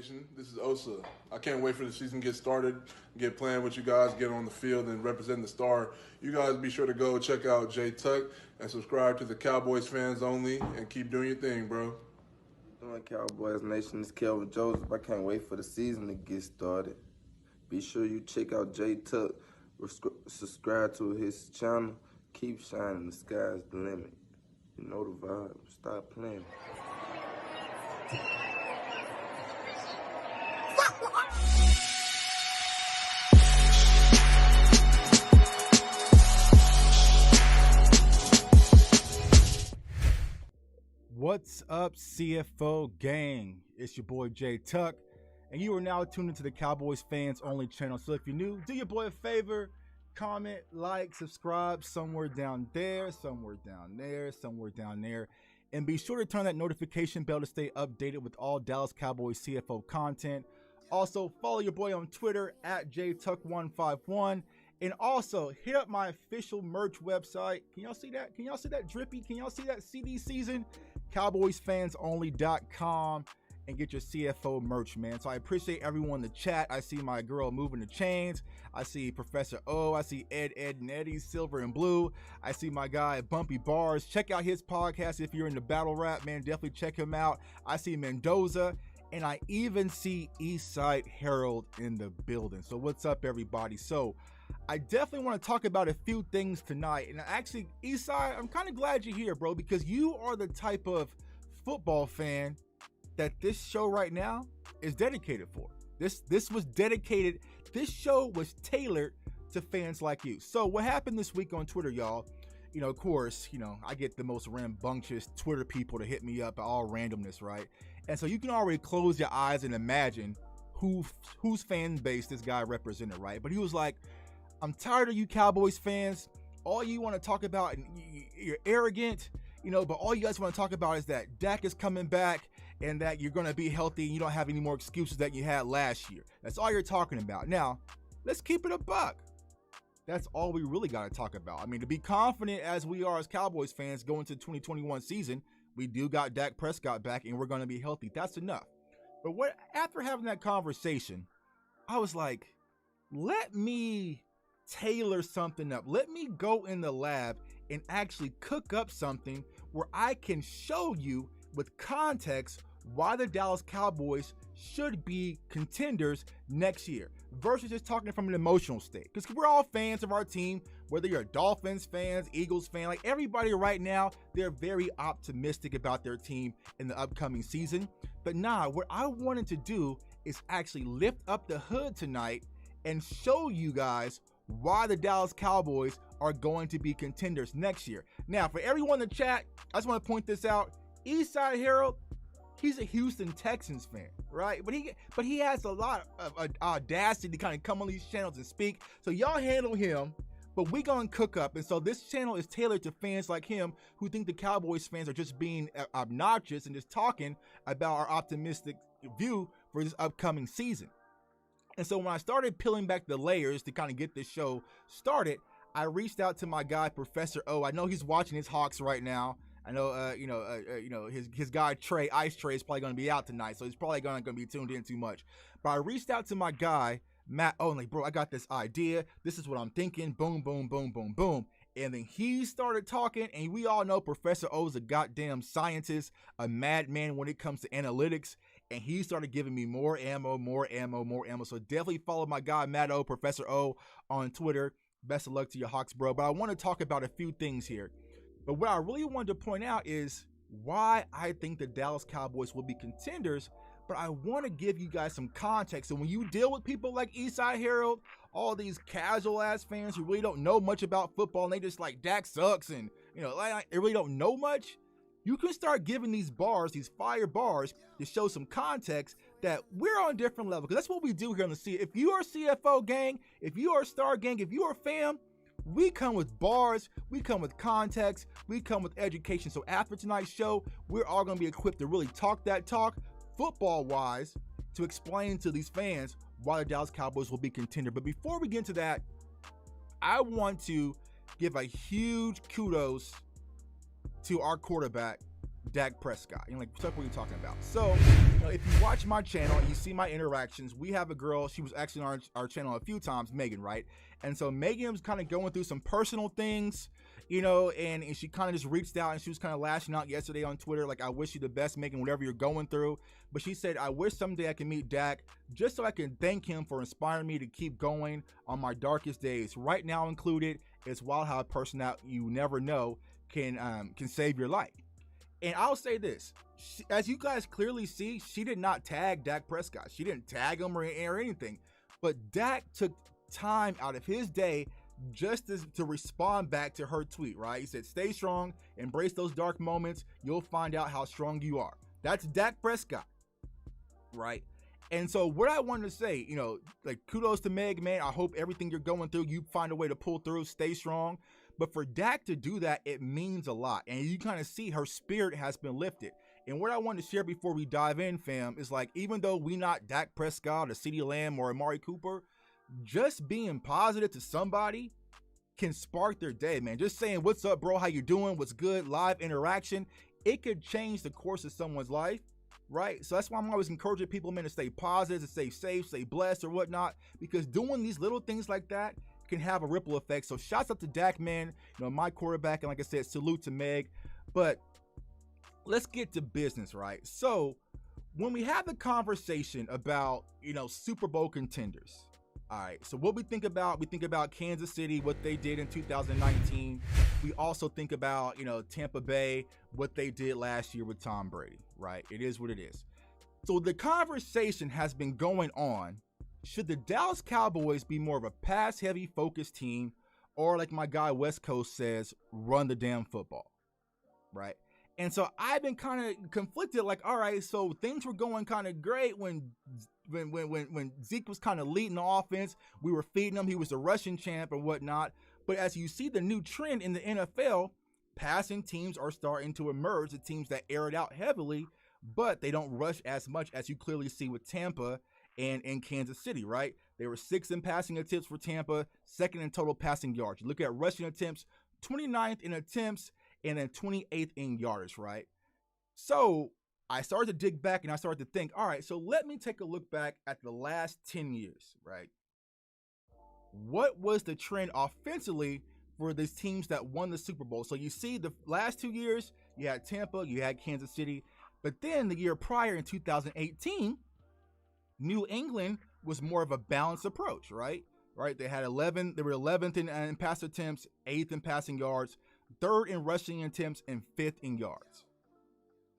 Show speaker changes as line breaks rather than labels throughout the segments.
Nation. This is Osa. I can't wait for the season to get started, get playing with you guys, get on the field, and represent the star. You guys be sure to go check out J Tuck and subscribe to the Cowboys fans only, and keep doing your thing, bro.
Doing Cowboys Nation, it's Kelvin Joseph. I can't wait for the season to get started. Be sure you check out J Tuck, subscribe to his channel. Keep shining, the sky's the limit. You know the vibe, stop playing.
What's up, CFO gang? It's your boy J Tuck, and you are now tuned into the Cowboys Fans Only channel. So if you're new, do your boy a favor, comment, like, subscribe somewhere down there, somewhere down there, somewhere down there. And be sure to turn that notification bell to stay updated with all Dallas Cowboys CFO content. Also, follow your boy on Twitter at JTuck151. And also, hit up my official merch website. Can y'all see that? Can y'all see that drippy? Can y'all see that CD season? CowboysFansOnly.com and get your CFO merch, man. So I appreciate everyone in the chat. I see my girl moving the chains. I see Professor O. I see Ed and Eddie, Silver and Blue. I see my guy Bumpy Bars. Check out his podcast if you're into battle rap, man. Definitely check him out. I see Mendoza. And I even see Eastside Herald in the building. So what's up, everybody? So I definitely want to talk about a few things tonight. And actually, Eastside, I'm kind of glad you're here, bro, because you are the type of football fan that this show right now is dedicated for. This was dedicated. This show was tailored to fans like you. So what happened this week on Twitter, y'all? You know, of course, I get the most rambunctious Twitter people to hit me up, all randomness, right? And so you can already close your eyes and imagine whose fan base this guy represented, right? But he was like, I'm tired of you Cowboys fans. All you want to talk about, and you're arrogant, but all you guys want to talk about is that Dak is coming back and that you're going to be healthy and you don't have any more excuses that you had last year. That's all you're talking about. Now, let's keep it a buck. That's all we really got to talk about. I mean, to be confident as we are as Cowboys fans going into the 2021 season, we do got Dak Prescott back and we're going to be healthy. That's enough. But after having that conversation, I was like, let me tailor something up. Let me go in the lab and actually cook up something where I can show you with context why the Dallas Cowboys should be contenders next year versus just talking from an emotional state. Because we're all fans of our team, whether you're Dolphins fans, Eagles fan, like everybody right now, they're very optimistic about their team in the upcoming season. But what I wanted to do is actually lift up the hood tonight and show you guys why the Dallas Cowboys are going to be contenders next year. Now, for everyone in the chat, I just want to point this out. Eastside Herald, he's a Houston Texans fan, right? But he has a lot of audacity to kind of come on these channels and speak. So y'all handle him, but we gonna cook up. And so this channel is tailored to fans like him who think the Cowboys fans are just being obnoxious and just talking about our optimistic view for this upcoming season. And so when I started peeling back the layers to kind of get this show started, I reached out to my guy, Professor O. I know he's watching his Hawks right now. I know, his guy Ice Trey is probably going to be out tonight, so he's probably going to be tuned in too much. But I reached out to my guy, Matt O, like, bro, I got this idea. This is what I'm thinking. Boom, boom, boom, boom, boom. And then he started talking, and we all know Professor O is a goddamn scientist, a madman when it comes to analytics. And he started giving me more ammo. So definitely follow my guy, Matt O, Professor O, on Twitter. Best of luck to your Hawks, bro. But I want to talk about a few things here. But what I really wanted to point out is why I think the Dallas Cowboys will be contenders. But I want to give you guys some context. And when you deal with people like Eastside Herald, all these casual-ass fans who really don't know much about football, and they just like, Dak sucks, and, they really don't know much, you can start giving these bars, these fire bars, to show some context that we're on a different level. Because that's what we do here on the C. If you are CFO gang, if you are Star gang, if you are fam, we come with bars, we come with context, we come with education. So after tonight's show, we're all going to be equipped to really talk that talk, football-wise, to explain to these fans why the Dallas Cowboys will be contender. But before we get into that, I want to give a huge kudos to our quarterback, Dak Prescott. You're like, what are you talking about? So, if you watch my channel and you see my interactions, we have a girl, she was actually on our channel a few times, Megan, right? And so Megan was kind of going through some personal things, and she kind of just reached out and she was kind of lashing out yesterday on Twitter, like, I wish you the best, Megan, whatever you're going through. But she said, I wish someday I can meet Dak just so I can thank him for inspiring me to keep going on my darkest days. Right now included, it's wild how a person that you never know can save your life. And I'll say this, as you guys clearly see, she did not tag Dak Prescott. She didn't tag him or anything. But Dak took time out of his day just to respond back to her tweet, right? He said, stay strong, embrace those dark moments. You'll find out how strong you are. That's Dak Prescott, right? And so what I wanted to say, like, kudos to Meg, man. I hope everything you're going through, you find a way to pull through, stay strong. But for Dak to do that, it means a lot. And you kind of see her spirit has been lifted. And what I want to share before we dive in, fam, is like, even though we not Dak Prescott or CeeDee Lamb or Amari Cooper, just being positive to somebody can spark their day, man. Just saying, what's up, bro? How you doing? What's good? Live interaction. It could change the course of someone's life, right? So that's why I'm always encouraging people, man, to stay positive, to stay safe, stay blessed or whatnot, because doing these little things like that can have a ripple effect. So shouts out to Dak, man, my quarterback, and like I said, salute to Meg. But let's get to business, right? So when we have the conversation about, Super Bowl contenders, all right, so what we think about Kansas City, what they did in 2019. We also think about, Tampa Bay, what they did last year with Tom Brady, right? It is what it is. So the conversation has been going on. Should the Dallas Cowboys be more of a pass-heavy focused team, or like my guy West Coast says, run the damn football, right? And so I've been kind of conflicted, like, all right, so things were going kind of great when Zeke was kind of leading the offense. We were feeding him. He was the rushing champ and whatnot. But as you see the new trend in the NFL, passing teams are starting to emerge, the teams that air it out heavily, but they don't rush as much as you clearly see with Tampa and in Kansas City, right? They were 6th in passing attempts for Tampa, 2nd in total passing yards. You look at rushing attempts, 29th in attempts, and then 28th in yards, right? So I started to dig back and I started to think, all right, so let me take a look back at the last 10 years, right? What was the trend offensively for these teams that won the Super Bowl? So you see the last 2 years, you had Tampa, you had Kansas City, but then the year prior in 2018, New England was more of a balanced approach, right? They had 11. They were 11th in pass attempts, 8th in passing yards, 3rd in rushing attempts, and 5th in yards.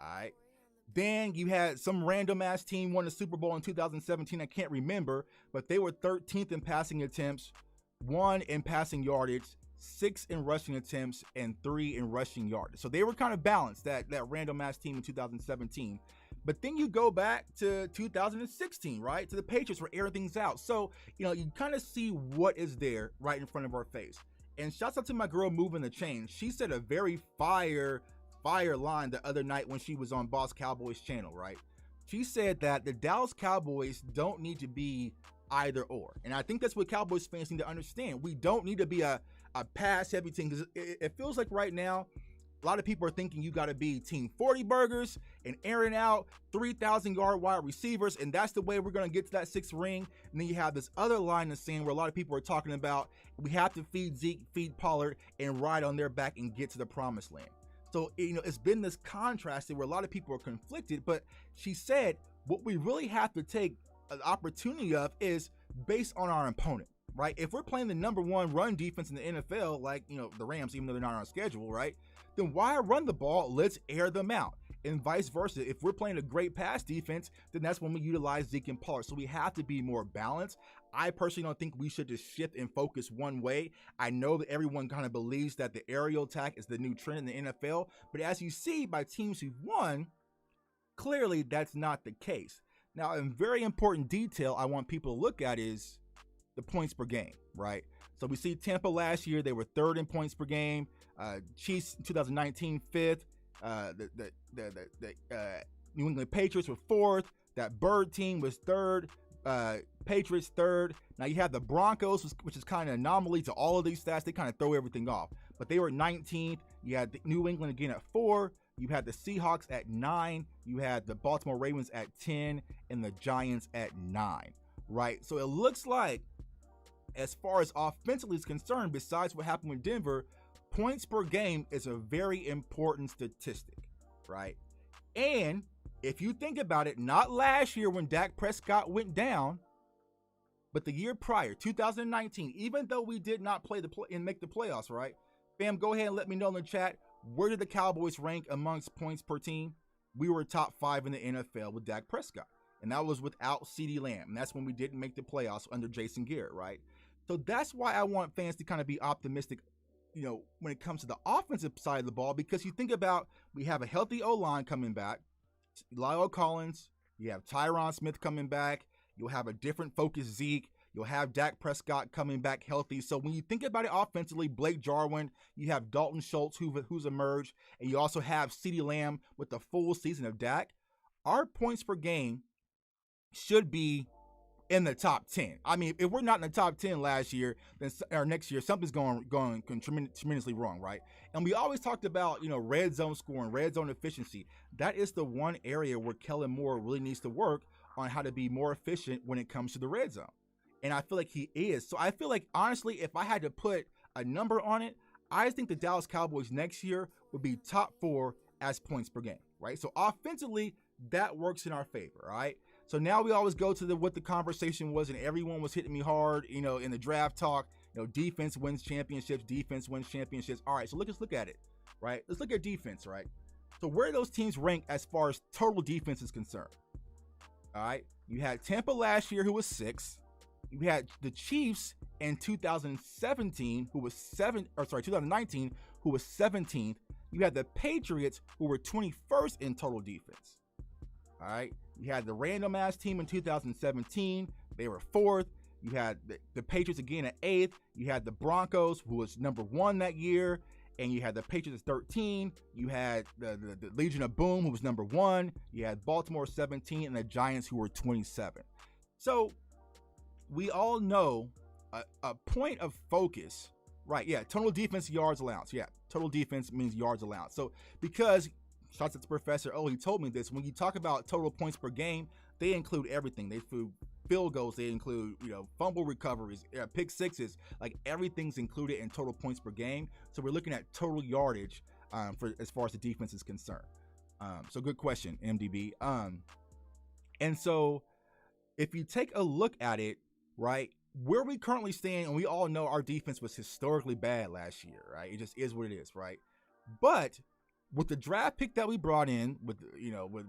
All right. Then you had some random ass team won the Super Bowl in 2017. I can't remember, but they were 13th in passing attempts, 1 in passing yardage, 6 in rushing attempts, and 3 in rushing yards. So they were kind of balanced, that random ass team in 2017. But then you go back to 2016, right? To the Patriots where everything's out. So, you kind of see what is there right in front of our face. And shouts out to my girl Moving the Chain. She said a very fire line the other night when she was on BossCowboy's channel, right? She said that the Dallas Cowboys don't need to be either or. And I think that's what Cowboys fans need to understand. We don't need to be a pass-heavy team, because it feels like right now, a lot of people are thinking you got to be Team 40 burgers and airing out 3,000-yard wide receivers, and that's the way we're going to get to that 6th ring. And then you have this other line in the sand where a lot of people are talking about we have to feed Zeke, feed Pollard, and ride on their back and get to the promised land. So, it's been this contrast where a lot of people are conflicted, but she said what we really have to take an opportunity of is based on our opponent, right? If we're playing the number 1 run defense in the NFL, like, the Rams, even though they're not on our schedule, right? Then why run the ball? Let's air them out. And vice versa. If we're playing a great pass defense, then that's when we utilize Zeke and Pollard. So we have to be more balanced. I personally don't think we should just shift and focus one way. I know that everyone kind of believes that the aerial attack is the new trend in the NFL, but as you see by teams who've won, clearly that's not the case. Now, a very important detail I want people to look at is the points per game, right? So we see Tampa last year, they were 3rd in points per game. Chiefs in 2019, 5th. The New England Patriots were 4th. That Bird team was 3rd. Patriots 3rd. Now you have the Broncos, which is kind of an anomaly to all of these stats. They kind of throw everything off. But they were 19th. You had New England again at 4. You had the Seahawks at 9. You had the Baltimore Ravens at 10 and the Giants at 9, right? So it looks like, as far as offensively is concerned, besides what happened with Denver, points per game is a very important statistic, right? And if you think about it, not last year when Dak Prescott went down, but the year prior, 2019, even though we did not make the playoffs, right? Fam, go ahead and let me know in the chat, where did the Cowboys rank amongst points per team? We were top 5 in the NFL with Dak Prescott, and that was without CeeDee Lamb, and that's when we didn't make the playoffs under Jason Garrett, right? So that's why I want fans to kind of be optimistic, when it comes to the offensive side of the ball, because you think about, we have a healthy O-line coming back, Lyle Collins, you have Tyron Smith coming back, you'll have a different focused Zeke, you'll have Dak Prescott coming back healthy. So when you think about it offensively, Blake Jarwin, you have Dalton Schultz who's emerged, and you also have CeeDee Lamb with the full season of Dak. Our points per game should be in the top 10. I mean, if we're not in the top 10 last year, then or next year, something's going tremendously wrong, right? And we always talked about, red zone scoring, red zone efficiency. That is the one area where Kellen Moore really needs to work on how to be more efficient when it comes to the red zone. And I feel like he is. So I feel like, honestly, if I had to put a number on it, I think the Dallas Cowboys next year would be top 4 as points per game, right? So offensively, that works in our favor, right? So now we always go to what the conversation was, and everyone was hitting me hard, in the draft talk. Defense wins championships. Defense wins championships. All right, so let's look at it, right? Let's look at defense, right? So where do those teams rank as far as total defense is concerned? All right, you had Tampa last year, who was 6th. You had the Chiefs in 2019, who was 17th. You had the Patriots, who were 21st in total defense. All right. You had the random ass team in 2017. They were 4th. You had the Patriots again at 8th. You had the Broncos, who was number 1 that year. And you had the Patriots at 13. You had the Legion of Boom, who was number 1. You had Baltimore 17 and the Giants, who were 27. So we all know a point of focus, right? Yeah, total defense yards allowance. Yeah, total defense means yards allowance. So because, shots at the professor, he told me this, when you talk about total points per game, they include everything. They include field goals, they include, fumble recoveries, pick sixes, like everything's included in total points per game. So we're looking at total yardage for as far as the defense is concerned. So good question, MDB. And so if you take a look at it, right, where we currently stand, and we all know our defense was historically bad last year, right? It just is what it is, right? But with the draft pick that we brought in, with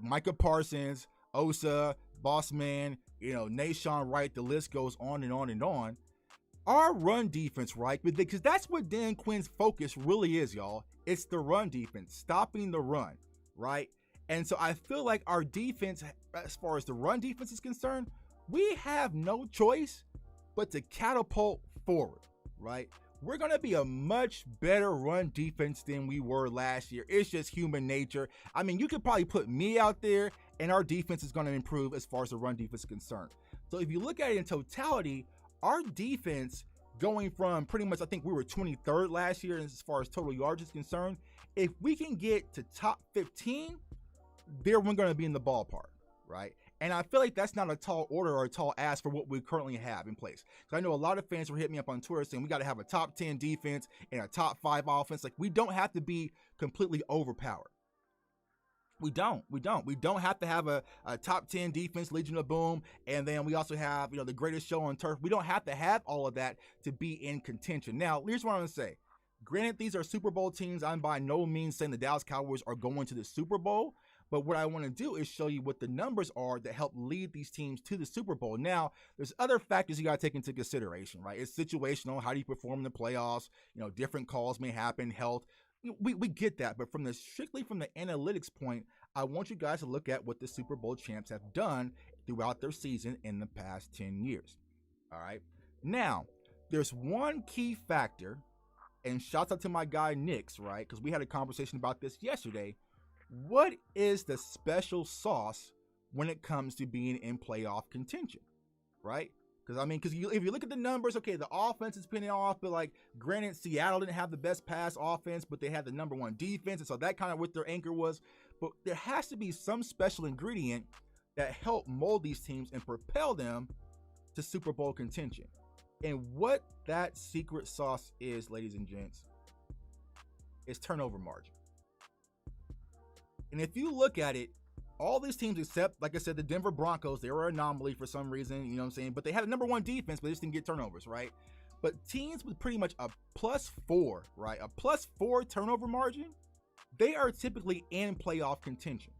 Micah Parsons, Osa, Bossman, Nashawn Wright, the list goes on and on and on. Our run defense, right? Because that's what Dan Quinn's focus really is, y'all. It's the run defense, stopping the run, right? And so I feel like our defense, as far as the run defense is concerned, we have no choice but to catapult forward, right? We're going to be a much better run defense than we were last year. It's just human nature. I mean, you could probably put me out there and our defense is going to improve as far as the run defense is concerned. So if you look at it in totality, our defense going from pretty much, I think we were 23rd last year as far as total yards is concerned. If we can get to top 15, then we're going to be in the ballpark, right? And I feel like that's not a tall order or a tall ask for what we currently have in place. So I know a lot of fans were hitting me up on Twitter saying we got to have a top 10 defense and a top 5 offense. Like, we don't have to be completely overpowered. We don't have to have a top 10 defense, Legion of Boom, and then we also have, the greatest show on turf. We don't have to have all of that to be in contention. Now, here's what I'm going to say. Granted, these are Super Bowl teams. I'm by no means saying the Dallas Cowboys are going to the Super Bowl. But what I want to do is show you what the numbers are that help lead these teams to the Super Bowl. Now, there's other factors you got to take into consideration, right? It's situational. How do you perform in the playoffs? Different calls may happen, health. We get that. But strictly from the analytics point, I want you guys to look at what the Super Bowl champs have done throughout their season in the past 10 years. All right. Now, there's one key factor, and shouts out to my guy, Nix, right? Because we had a conversation about this yesterday. What is the special sauce when it comes to being in playoff contention, right? Because, I mean, if you look at the numbers, okay, the offense is pinning off, but, like, granted, Seattle didn't have the best pass offense, but they had the number 1 defense, and so that kind of what their anchor was. But there has to be some special ingredient that helped mold these teams and propel them to Super Bowl contention. And what that secret sauce is, ladies and gents, is turnover margin. And if you look at it, all these teams except, like I said, the Denver Broncos, they were an anomaly for some reason, you know what I'm saying? But they had a number 1 defense, but they just didn't get turnovers, right? But teams with pretty much a +4, right? A +4 turnover margin, they are typically in playoff contention,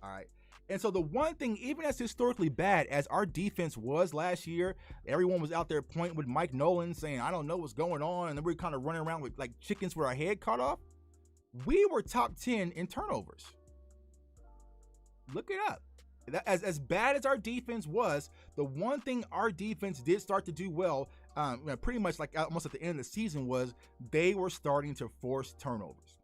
all right? And so the one thing, even as historically bad as our defense was last year, everyone was out there pointing with Mike Nolan saying, I don't know what's going on, and then we're kind of running around with like chickens with our head cut off. We were top 10 in turnovers. Look it up. As bad as our defense was, the one thing our defense did start to do well, pretty much like almost at the end of the season, was they were starting to force turnovers.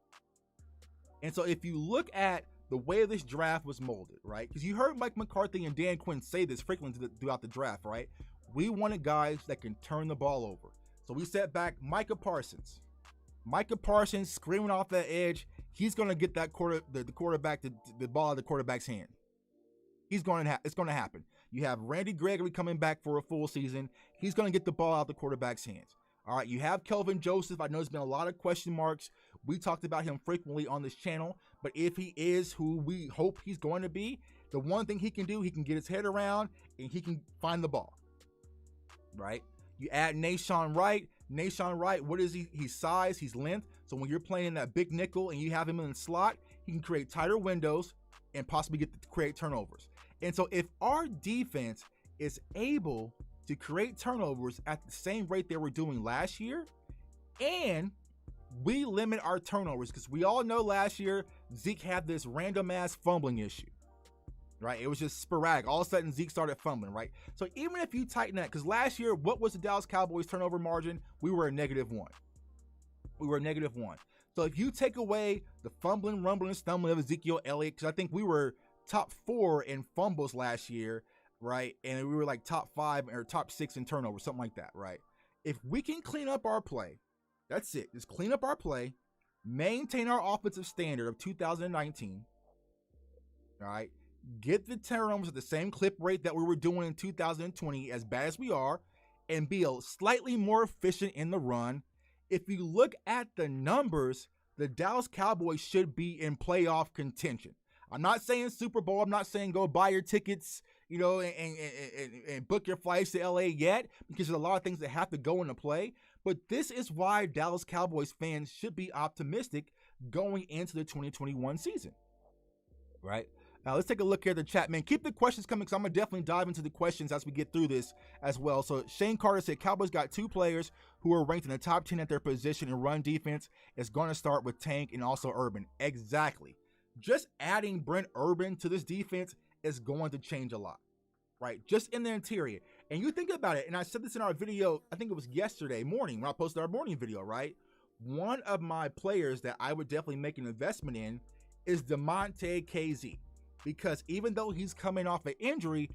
And so if you look at the way this draft was molded, right? Because you heard Mike McCarthy and Dan Quinn say this frequently throughout the draft, right? We wanted guys that can turn the ball over. So we set back Micah Parsons. Micah Parsons screaming off that edge. He's going to get that the ball out of the quarterback's hand. It's going to happen. You have Randy Gregory coming back for a full season. He's going to get the ball out of the quarterback's hands. All right, you have Kelvin Joseph. I know there's been a lot of question marks. We talked about him frequently on this channel, but if he is who we hope he's going to be, the one thing he can do, he can get his head around and he can find the ball, right? You add Nahshon Wright. Nahshon Wright, what is he? He's size, he's length. So when you're playing that big nickel and you have him in the slot, he can create tighter windows and possibly create turnovers. And so if our defense is able to create turnovers at the same rate they were doing last year, and we limit our turnovers, because we all know last year Zeke had this random ass fumbling issue, right? It was just sporadic. All of a sudden Zeke started fumbling, right? So even if you tighten that, because last year, what was the Dallas Cowboys turnover margin? We were a -1. We were a -1. So if you take away the fumbling, rumbling, stumbling of Ezekiel Elliott, because I think we were top 4 in fumbles last year, right? And we were like top 5 or top 6 in turnovers, something like that, right? If we can clean up our play, that's it. Just clean up our play, maintain our offensive standard of 2019, all right? Get the turnovers at the same clip rate that we were doing in 2020, as bad as we are, and be slightly more efficient in the run. If you look at the numbers, the Dallas Cowboys should be in playoff contention. I'm not saying Super Bowl. I'm not saying go buy your tickets, you know, and book your flights to LA yet, because there's a lot of things that have to go into play. But this is why Dallas Cowboys fans should be optimistic going into the 2021 season, right? Now, let's take a look here at the chat, man. Keep the questions coming, because I'm going to definitely dive into the questions as we get through this as well. So Shane Carter said, Cowboys got 2 players who are ranked in the top 10 at their position in run defense. It's going to start with Tank and also Urban. Exactly. Just adding Brent Urban to this defense is going to change a lot, right? Just in the interior. And you think about it, and I said this in our video, I think it was yesterday morning when I posted our morning video, right? One of my players that I would definitely make an investment in is DeMonte KZ. Because even though he's coming off an injury,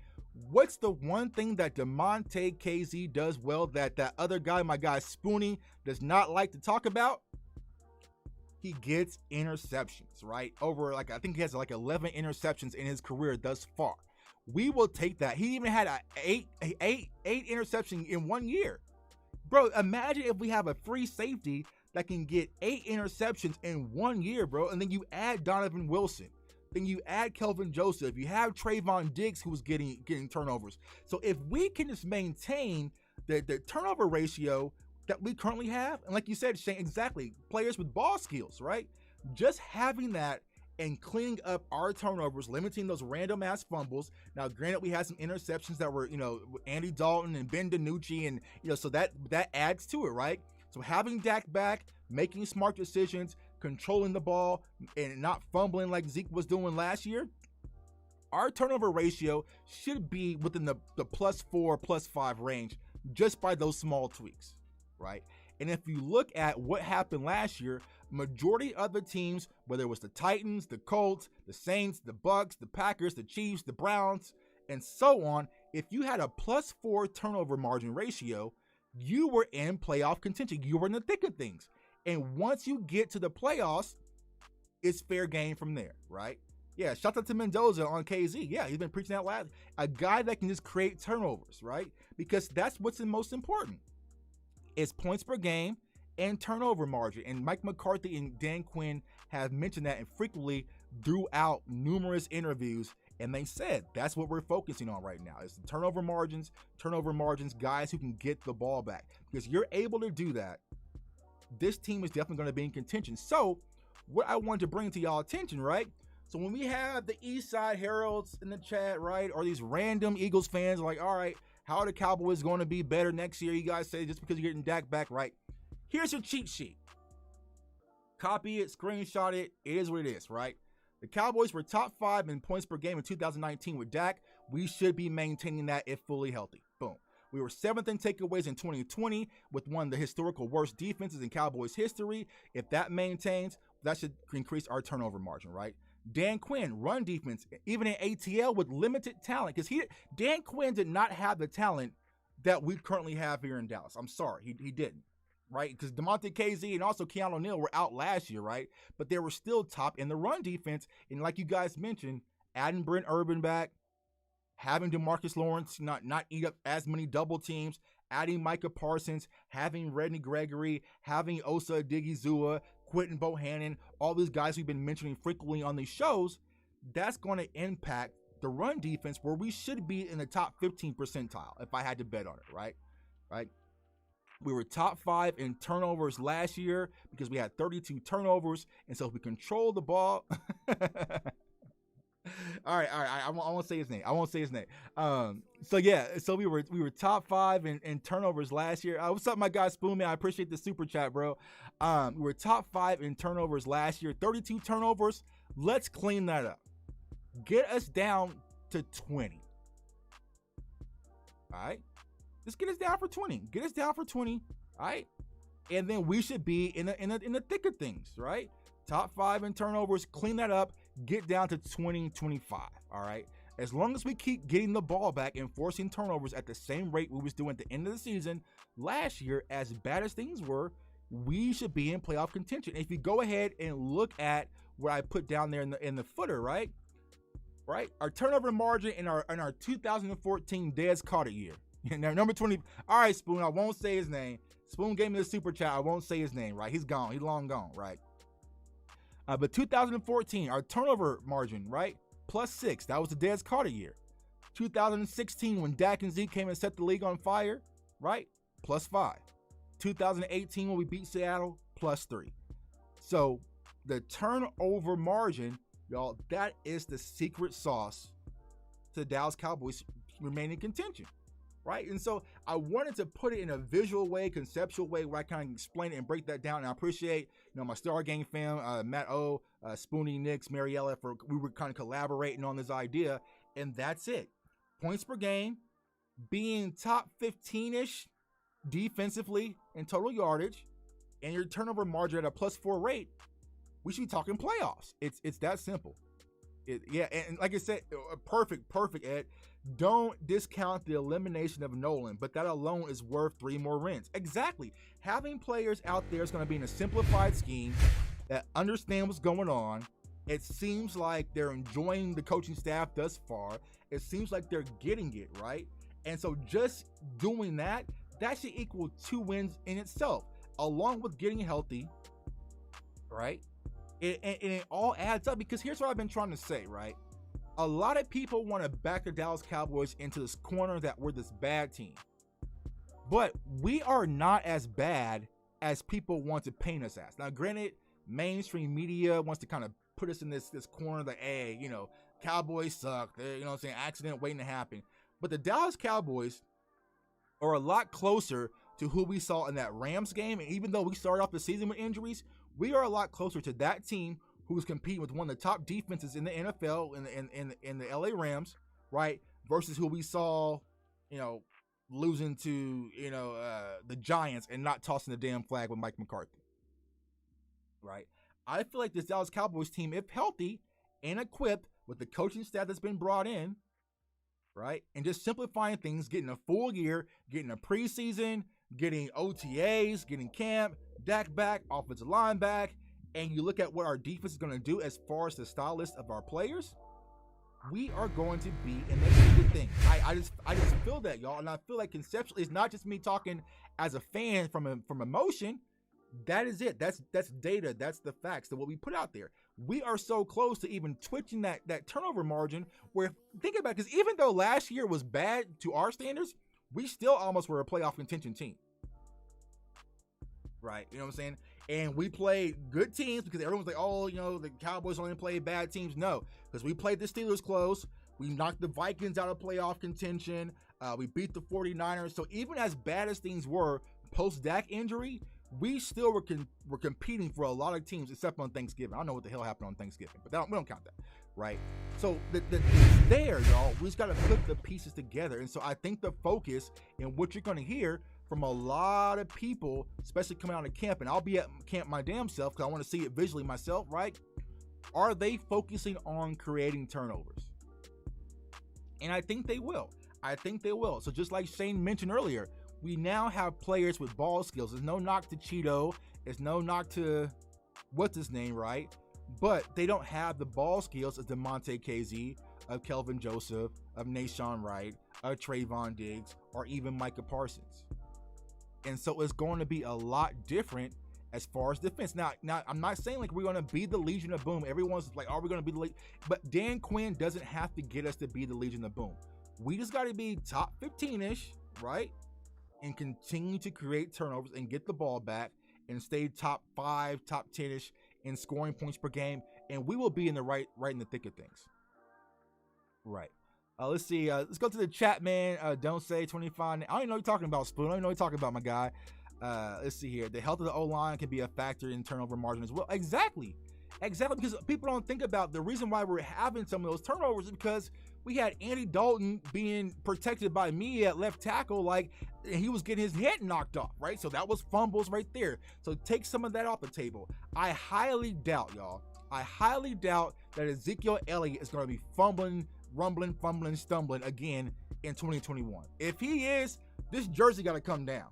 what's the one thing that DeMonte KZ does well that that other guy, my guy Spoonie, does not like to talk about? He gets interceptions, right? I think he has like 11 interceptions in his career thus far. We will take that. He even had eight interception in 1 year. Bro, imagine if we have a free safety that can get 8 interceptions in 1 year, bro. And then you add Donovan Wilson. Then you add Kelvin Joseph. You have Trayvon Diggs, who's getting turnovers. So if we can just maintain the turnover ratio that we currently have, and like you said, Shane, exactly, players with ball skills, right? Just having that and cleaning up our turnovers, limiting those random ass fumbles. Now, granted, we had some interceptions that were, Andy Dalton and Ben DiNucci, and so that adds to it, right? So having Dak back, making smart decisions, controlling the ball, and not fumbling like Zeke was doing last year, our turnover ratio should be within the +4, +5 range just by those small tweaks, right? And if you look at what happened last year, majority of the teams, whether it was the Titans, the Colts, the Saints, the Bucks, the Packers, the Chiefs, the Browns, and so on, if you had a +4 turnover margin ratio, you were in playoff contention. You were in the thick of things. And once you get to the playoffs, it's fair game from there, right? Yeah, shout out to Mendoza on KZ. Yeah, he's been preaching that last. A guy that can just create turnovers, right? Because that's what's the most important. It's points per game and turnover margin. And Mike McCarthy and Dan Quinn have mentioned that and frequently throughout numerous interviews. And they said that's what we're focusing on right now. It's the turnover margins, guys who can get the ball back. Because you're able to do that, this team is definitely going to be in contention. So what I wanted to bring to y'all attention, right? So when we have the East Side Heralds in the chat, right, or these random Eagles fans like, all right, how are the Cowboys going to be better next year? You guys say just because you're getting Dak back, right? Here's your cheat sheet. Copy it, screenshot it. It is what it is, right? The Cowboys were top 5 in points per game in 2019 with Dak. We should be maintaining that if fully healthy. Boom. We were 7th in takeaways in 2020 with one of the historical worst defenses in Cowboys history. If that maintains, that should increase our turnover margin, right? Dan Quinn, run defense, even in ATL with limited talent, because Dan Quinn did not have the talent that we currently have here in Dallas. I'm sorry, he didn't, right? Because DeMonte KZ and also Keanu O'Neal were out last year, right? But they were still top in the run defense. And like you guys mentioned, adding Brent Urban back, having DeMarcus Lawrence not eat up as many double teams, adding Micah Parsons, having Redney Gregory, having Osa Odigizua, Quentin Bohannon, all these guys we've been mentioning frequently on these shows, that's going to impact the run defense where we should be in the top 15 percentile if I had to bet on it, right? Right? We were top 5 in turnovers last year because we had 32 turnovers, and so if we control the ball... All right. I won't say his name. So we were top 5 in turnovers last year. What's up, my guy Spoon Man? I appreciate the super chat, bro. We were top 5 in turnovers last year. 32 turnovers. Let's clean that up. Get us down to 20. All right. Just get us down for 20. All right. And then we should be in the thick of things, right? Top 5 in turnovers, clean that up, get down to 20-25, all right? As long as we keep getting the ball back and forcing turnovers at the same rate we was doing at the end of the season, last year, as bad as things were, we should be in playoff contention. If you go ahead and look at what I put down there in the footer, right? Our turnover margin in our 2014 Dez Carter year. Now, number 20, all right, Spoon, I won't say his name. Spoon gave me the super chat, I won't say his name, right? He's gone, he's long gone, right? But 2014, our turnover margin, right? +6. That was the Dez Carter year. 2016, when Dak and Zeke came and set the league on fire, right? +5. 2018, when we beat Seattle, +3. So the turnover margin, y'all, that is the secret sauce to the Dallas Cowboys remaining in contention. Right? And so I wanted to put it in a visual way, conceptual way, where I kind of explain it and break that down. And I appreciate, my Star Gang fam, Matt O, Spoonie, Nix, Mariella, we were kind of collaborating on this idea. And that's it. Points per game, being top 15-ish defensively in total yardage, and your turnover margin at a +4 rate, we should be talking playoffs. It's that simple. And like I said, perfect, Ed. Don't discount the elimination of Nolan, but that alone is worth 3 more rents. Exactly. Having players out there is going to be in a simplified scheme that understand what's going on. It seems like they're enjoying the coaching staff thus far. It seems like they're getting it, right? And so just doing that should equal 2 wins in itself, along with getting healthy, right? And it all adds up, because here's what I've been trying to say, right? A lot of people want to back the Dallas Cowboys into this corner that we're this bad team. But we are not as bad as people want to paint us as. Now, granted, mainstream media wants to kind of put us in this corner that, hey, Cowboys suck. They're, accident waiting to happen. But the Dallas Cowboys are a lot closer to who we saw in that Rams game. And even though we started off the season with injuries, we are a lot closer to that team who was competing with one of the top defenses in the NFL in the LA Rams, right? Versus who we saw, losing to, the Giants and not tossing the damn flag with Mike McCarthy, right? I feel like this Dallas Cowboys team, if healthy and equipped with the coaching staff that's been brought in, right? And just simplifying things, getting a full year, getting a preseason, getting OTAs, getting camp, Dak back, offensive line back, and you look at what our defense is going to do as far as the style list of our players, we are going to be in the good thing. I just feel that, y'all, and I feel like conceptually, it's not just me talking as a fan from emotion. That is it. That's data. That's the facts. That what we put out there. We are so close to even twitching that turnover margin. Where think about it, because even though last year was bad to our standards, we still almost were a playoff contention team. Right? You know what I'm saying? And we played good teams because everyone's like, oh, you know, the Cowboys only play bad teams. No, because we played the Steelers close. We knocked the Vikings out of playoff contention. We beat the 49ers. So even as bad as things were post-Dak injury, we still were competing for a lot of teams except on Thanksgiving. I don't know what the hell happened on Thanksgiving, but we don't count that, right? So it's there, y'all. We just got to put the pieces together. And so I think the focus and what you're going to hear from a lot of people, especially coming out of camp, and I'll be at camp my damn self because I want to see it visually myself, right? Are they focusing on creating turnovers? And I think they will. So just like Shane mentioned earlier, we now have players with ball skills. There's no knock to Cheeto. There's no knock to what's his name, right? But they don't have the ball skills of DeMonte KZ, of Kelvin Joseph, of Nashawn Wright, of Trayvon Diggs, or even Micah Parsons. And so it's going to be a lot different as far as defense. Now I'm not saying like we're going to be the Legion of Boom. Everyone's like, are we going to be the Legion? But Dan Quinn doesn't have to get us to be the Legion of Boom. We just got to be top 15-ish, right? And continue to create turnovers and get the ball back and stay top 5, top 10-ish in scoring points per game. And we will be in the right in the thick of things. Right. Let's see. Let's go to the chat, man. Don't say 25. I don't even know what you're talking about, Spoon. I don't even know what you're talking about, my guy. Let's see here. The health of the O-line can be a factor in turnover margin as well. Exactly, because people don't think about the reason why we're having some of those turnovers is because we had Andy Dalton being protected by me at left tackle, like he was getting his head knocked off, right? So that was fumbles right there. So take some of that off the table. I highly doubt, y'all. That Ezekiel Elliott is going to be fumbling, stumbling again in 2021. If he is, this jersey got to come down,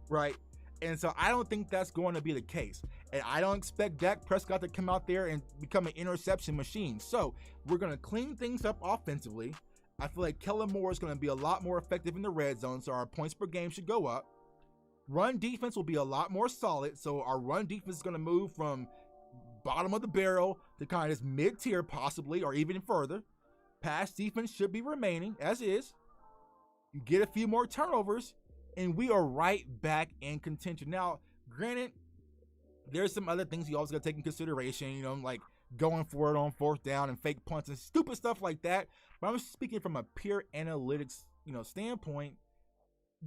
right? And so I don't think that's going to be the case. And I don't expect Dak Prescott to come out there and become an interception machine. So we're going to clean things up offensively. I feel like Kellen Moore is going to be a lot more effective in the red zone, so our points per game should go up. Run defense will be a lot more solid, so our run defense is going to move from bottom of the barrel to kind of this mid-tier possibly, or even further. Pass defense should be remaining as is. You get a few more turnovers, and we are right back in contention. Now, granted, there's some other things you always got to take in consideration, you know, like going for it on fourth down and fake punts and stupid stuff like that. But I'm speaking from a pure analytics, standpoint.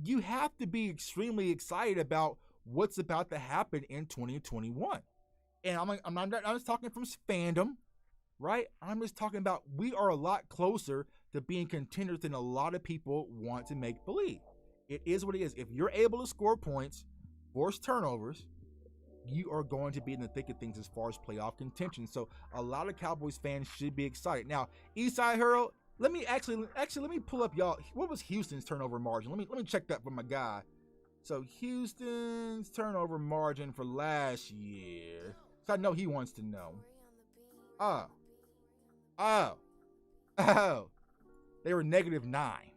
You have to be extremely excited about what's about to happen in 2021. And I'm not just talking from fandom, right? I'm just talking about we are a lot closer to being contenders than a lot of people want to make believe. It is what it is. If you're able to score points, force turnovers, you are going to be in the thick of things as far as playoff contention. So a lot of Cowboys fans should be excited. Now, Eastside Hurl, let me pull up y'all. What was Houston's turnover margin? Let me check that for my guy. So Houston's turnover margin for last year. So I know he wants to know. Oh. They were -9.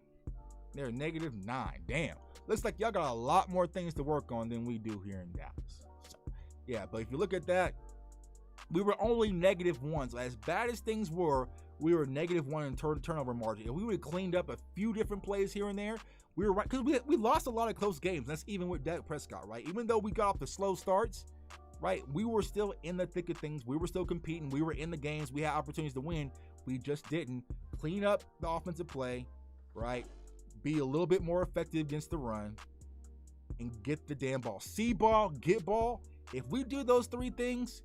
They were -9. Damn. Looks like y'all got a lot more things to work on than we do here in Dallas. So, yeah, but if you look at that, we were only -1. So as bad as things were, we were -1 in turnover margin. If we would have cleaned up a few different plays here and there, we were right, because we lost a lot of close games. That's even with Dak Prescott, right? Even though we got off the slow starts, right, we were still in the thick of things. We were still competing. We were in the games. We had opportunities to win. We just didn't clean up the offensive play, right? Be a little bit more effective against the run and get the damn ball. See ball, get ball. If we do those three things,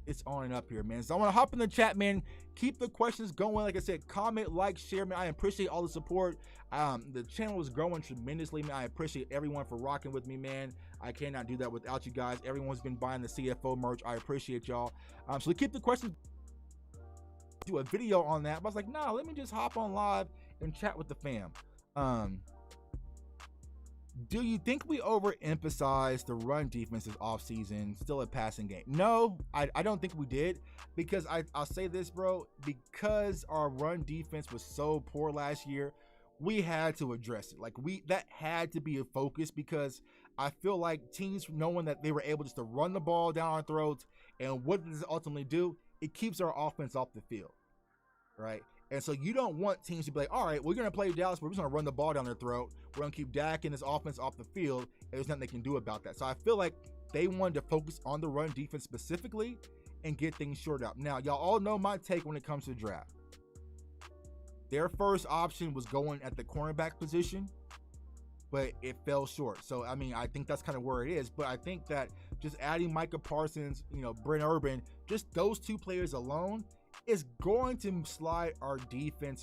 it's on and up here, man. So I want to hop in the chat, man. Keep the questions going. Like I said, comment, like, share, man. I appreciate all the support. The channel is growing tremendously, man. I appreciate everyone for rocking with me, man. I cannot do that without you guys. Everyone's been buying the CFO merch. I appreciate y'all. So keep the questions do a video on that, but I was like, nah, let me just hop on live and chat with the fam. Do you think we overemphasized the run defense this offseason, still a passing game? No, I don't think we did, because I'll say this, bro, because our run defense was so poor last year, we had to address it. Like, that had to be a focus, because I feel like teams, knowing that they were able just to run the ball down our throats, and what does it ultimately do? It keeps our offense off the field, right? And so you don't want teams to be like, all right, we're going to play Dallas, we're just going to run the ball down their throat. We're going to keep Dak and his offense off the field, and there's nothing they can do about that. So I feel like they wanted to focus on the run defense specifically and get things shorted up. Now, y'all all know my take when it comes to the draft. Their first option was going at the cornerback position, but it fell short. So, I mean, I think that's kind of where it is. But I think that just adding Micah Parsons, Brent Urban, just those two players alone is going to slide our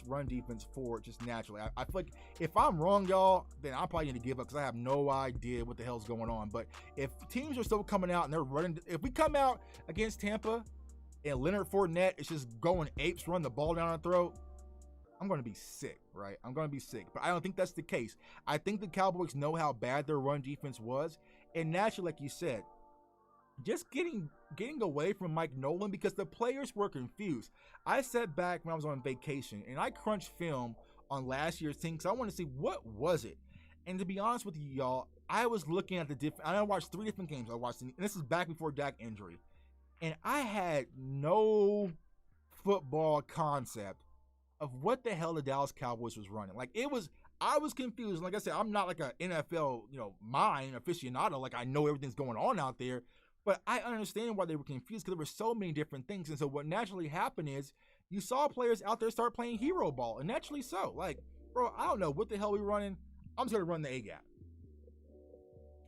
run defense forward just naturally. I feel like if I'm wrong, y'all, then I'm probably going to give up, because I have no idea what the hell's going on. But if teams are still coming out and they're running, if we come out against Tampa and Leonard Fournette is just going apes, run the ball down our throat, I'm going to be sick, right? I'm going to be sick. But I don't think that's the case. I think the Cowboys know how bad their run defense was. And naturally, like you said, just getting away from Mike Nolan, because the players were confused. I sat back when I was on vacation and I crunched film on last year's team because I wanted to see what was it. And to be honest with you, y'all, I was looking at I watched 3 different games. And this is back before Dak injury. And I had no football concept of what the hell the Dallas Cowboys was running. I was confused. Like I said, I'm not like an NFL, mind aficionado. Like, I know everything's going on out there. But I understand why they were confused, because there were so many different things. And so what naturally happened is you saw players out there start playing hero ball. And naturally so. Like, bro, I don't know what the hell we're running. I'm just going to run the A-gap.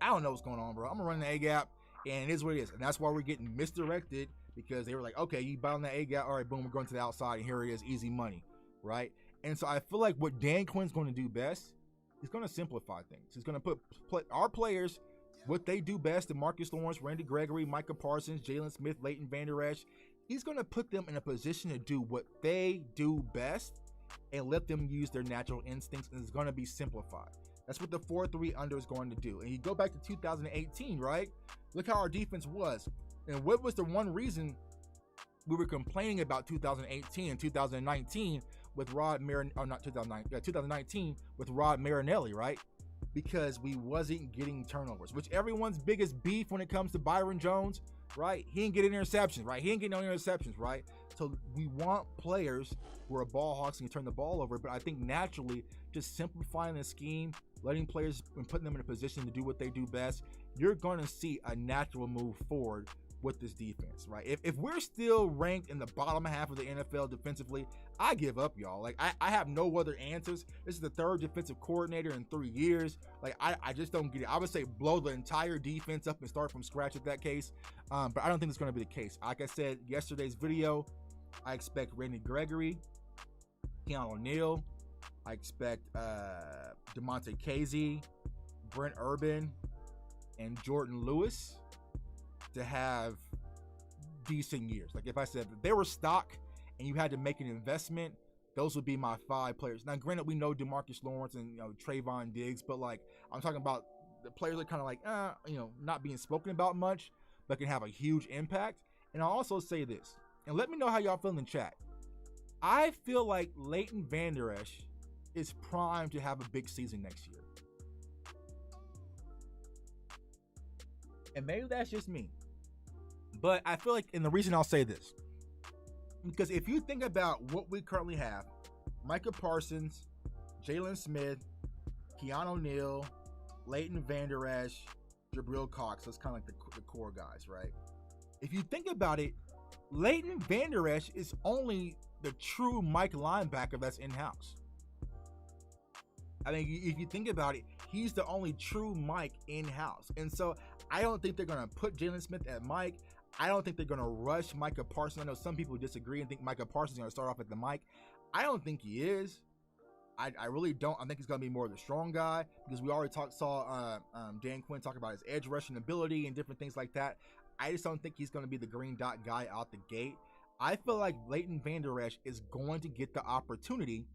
I don't know what's going on, bro. I'm going to run the A-gap, and it is what it is. And that's why we're getting misdirected, because they were like, okay, you buy on the A-gap. All right, boom, we're going to the outside, and here it is, easy money, right? And so I feel like what Dan Quinn's going to do best is going to simplify things. He's going to put our players what they do best, DeMarcus Lawrence, Randy Gregory, Micah Parsons, Jalen Smith, Leighton Vander Esch. He's going to put them in a position to do what they do best and let them use their natural instincts, and it's going to be simplified. That's what the 4-3 under is going to do. And you go back to 2018, right? Look how our defense was. And what was the one reason we were complaining about 2018 and 2019 with 2019 with Rod Marinelli, right? Because we wasn't getting turnovers, which everyone's biggest beef when it comes to Byron Jones, right? He ain't getting interceptions, right? He ain't getting no interceptions, right? So we want players who are ball hawks and can turn the ball over, but I think naturally just simplifying the scheme, letting players and putting them in a position to do what they do best, you're going to see a natural move forward with this defense, right? If we're still ranked in the bottom half of the NFL defensively, I give up, y'all. Like, I have no other answers. This is the 3rd defensive coordinator in 3 years. Like, I just don't get it. I would say blow the entire defense up and start from scratch with that case. But I don't think it's going to be the case. Like I said, yesterday's video, I expect Randy Gregory, Keanu O'Neal. I expect DeMonte Casey, Brent Urban, and Jordan Lewis to have decent years. Like, if I said that they were stock and you had to make an investment, those would be my 5 players. Now, granted, we know DeMarcus Lawrence and Trayvon Diggs, but like, I'm talking about the players that kind of like, not being spoken about much, but can have a huge impact. And I'll also say this, and let me know how y'all feel in the chat. I feel like Leighton Vander Esch is primed to have a big season next year. And maybe that's just me. But I feel like, and the reason I'll say this, because if you think about what we currently have, Micah Parsons, Jalen Smith, Keanu O'Neal, Leighton Vander Esch, Jabril Cox, that's kind of like the core guys, right? If you think about it, Leighton Vander Esch is only the true Mike linebacker that's in-house. I mean, if you think about it, he's the only true Mike in-house. And so I don't think they're going to put Jalen Smith at Mike. I don't think they're going to rush Micah Parsons. I know some people disagree and think Micah Parsons is going to start off at the Mike. I don't think he is. I really don't. I think he's going to be more of the strong guy, because we already saw Dan Quinn talk about his edge rushing ability and different things like that. I just don't think he's going to be the green dot guy out the gate. I feel like Leighton Vander Esch is going to get the opportunity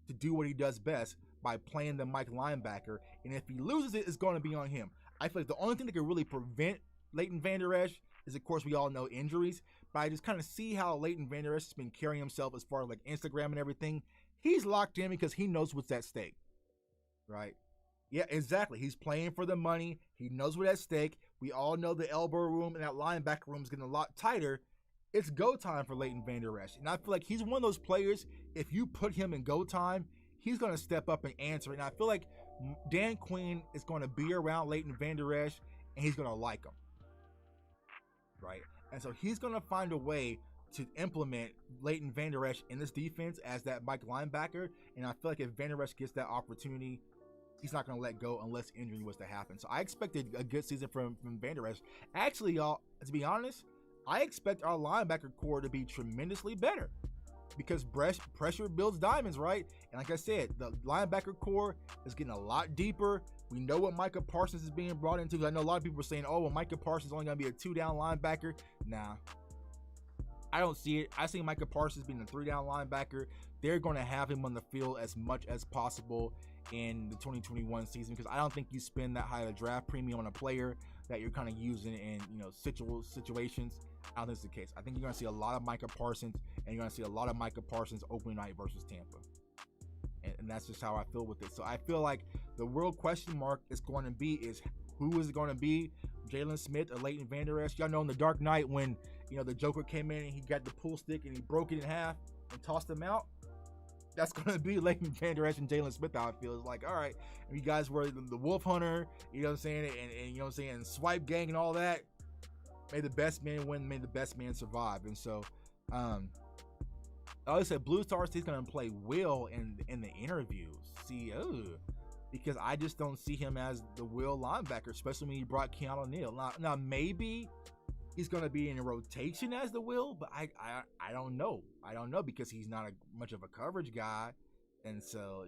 to do what he does best by playing the Mike linebacker, and if he loses it, it's going to be on him. I feel like the only thing that can really prevent Leighton Vander Esch is, of course, we all know injuries, but I just kind of see how Leighton Vander Esch has been carrying himself as far as like Instagram and everything. He's locked in because he knows what's at stake, right? Yeah, exactly. He's playing for the money. He knows what's at stake. We all know the elbow room and that linebacker room is getting a lot tighter. It's go time for Leighton Vander Esch. And I feel like he's one of those players, if you put him in go time, he's going to step up and answer. And I feel like Dan Quinn is going to be around Leighton Vander Esch, and he's going to like him, right? And so he's going to find a way to implement Leighton Vander Esch in this defense as that Mike linebacker. And I feel like if Vander Esch gets that opportunity, he's not going to let go unless injury was to happen. So I expected a good season from Vander Esch. Actually, y'all, to be honest, I expect our linebacker core to be tremendously better because pressure builds diamonds, right? And like I said, the linebacker core is getting a lot deeper. We know what Micah Parsons is being brought into. I know a lot of people are saying, oh, well, Micah Parsons is only going to be a 2-down linebacker. Nah, I don't see it. I see Micah Parsons being a 3-down linebacker. They're going to have him on the field as much as possible in the 2021 season because I don't think you spend that high of a draft premium on a player that you're kind of using in situations. I don't think it's the case. I think you're going to see a lot of Micah Parsons, and you're going to see a lot of Micah Parsons opening night versus Tampa. And that's just how I feel with it. So I feel like the real question mark is going to be is who is it going to be? Jalen Smith or Leighton Vander Esch? Y'all know in the Dark Knight when the Joker came in and he got the pool stick and he broke it in half and tossed him out. That's going to be Leighton Vander Esch and Jalen Smith, how it feels. Like, all right, you guys were the Wolf Hunter, you know what I'm saying, and you know what I'm saying, and Swipe Gang and all that. May the best man win, may the best man survive. And so, like I said, Blue Star State's going to play Will in the interviews. Because I just don't see him as the Will linebacker, especially when he brought Keanu Neal. Now maybe he's going to be in a rotation as the Will, but I don't know. I don't know because he's not much of a coverage guy. And so,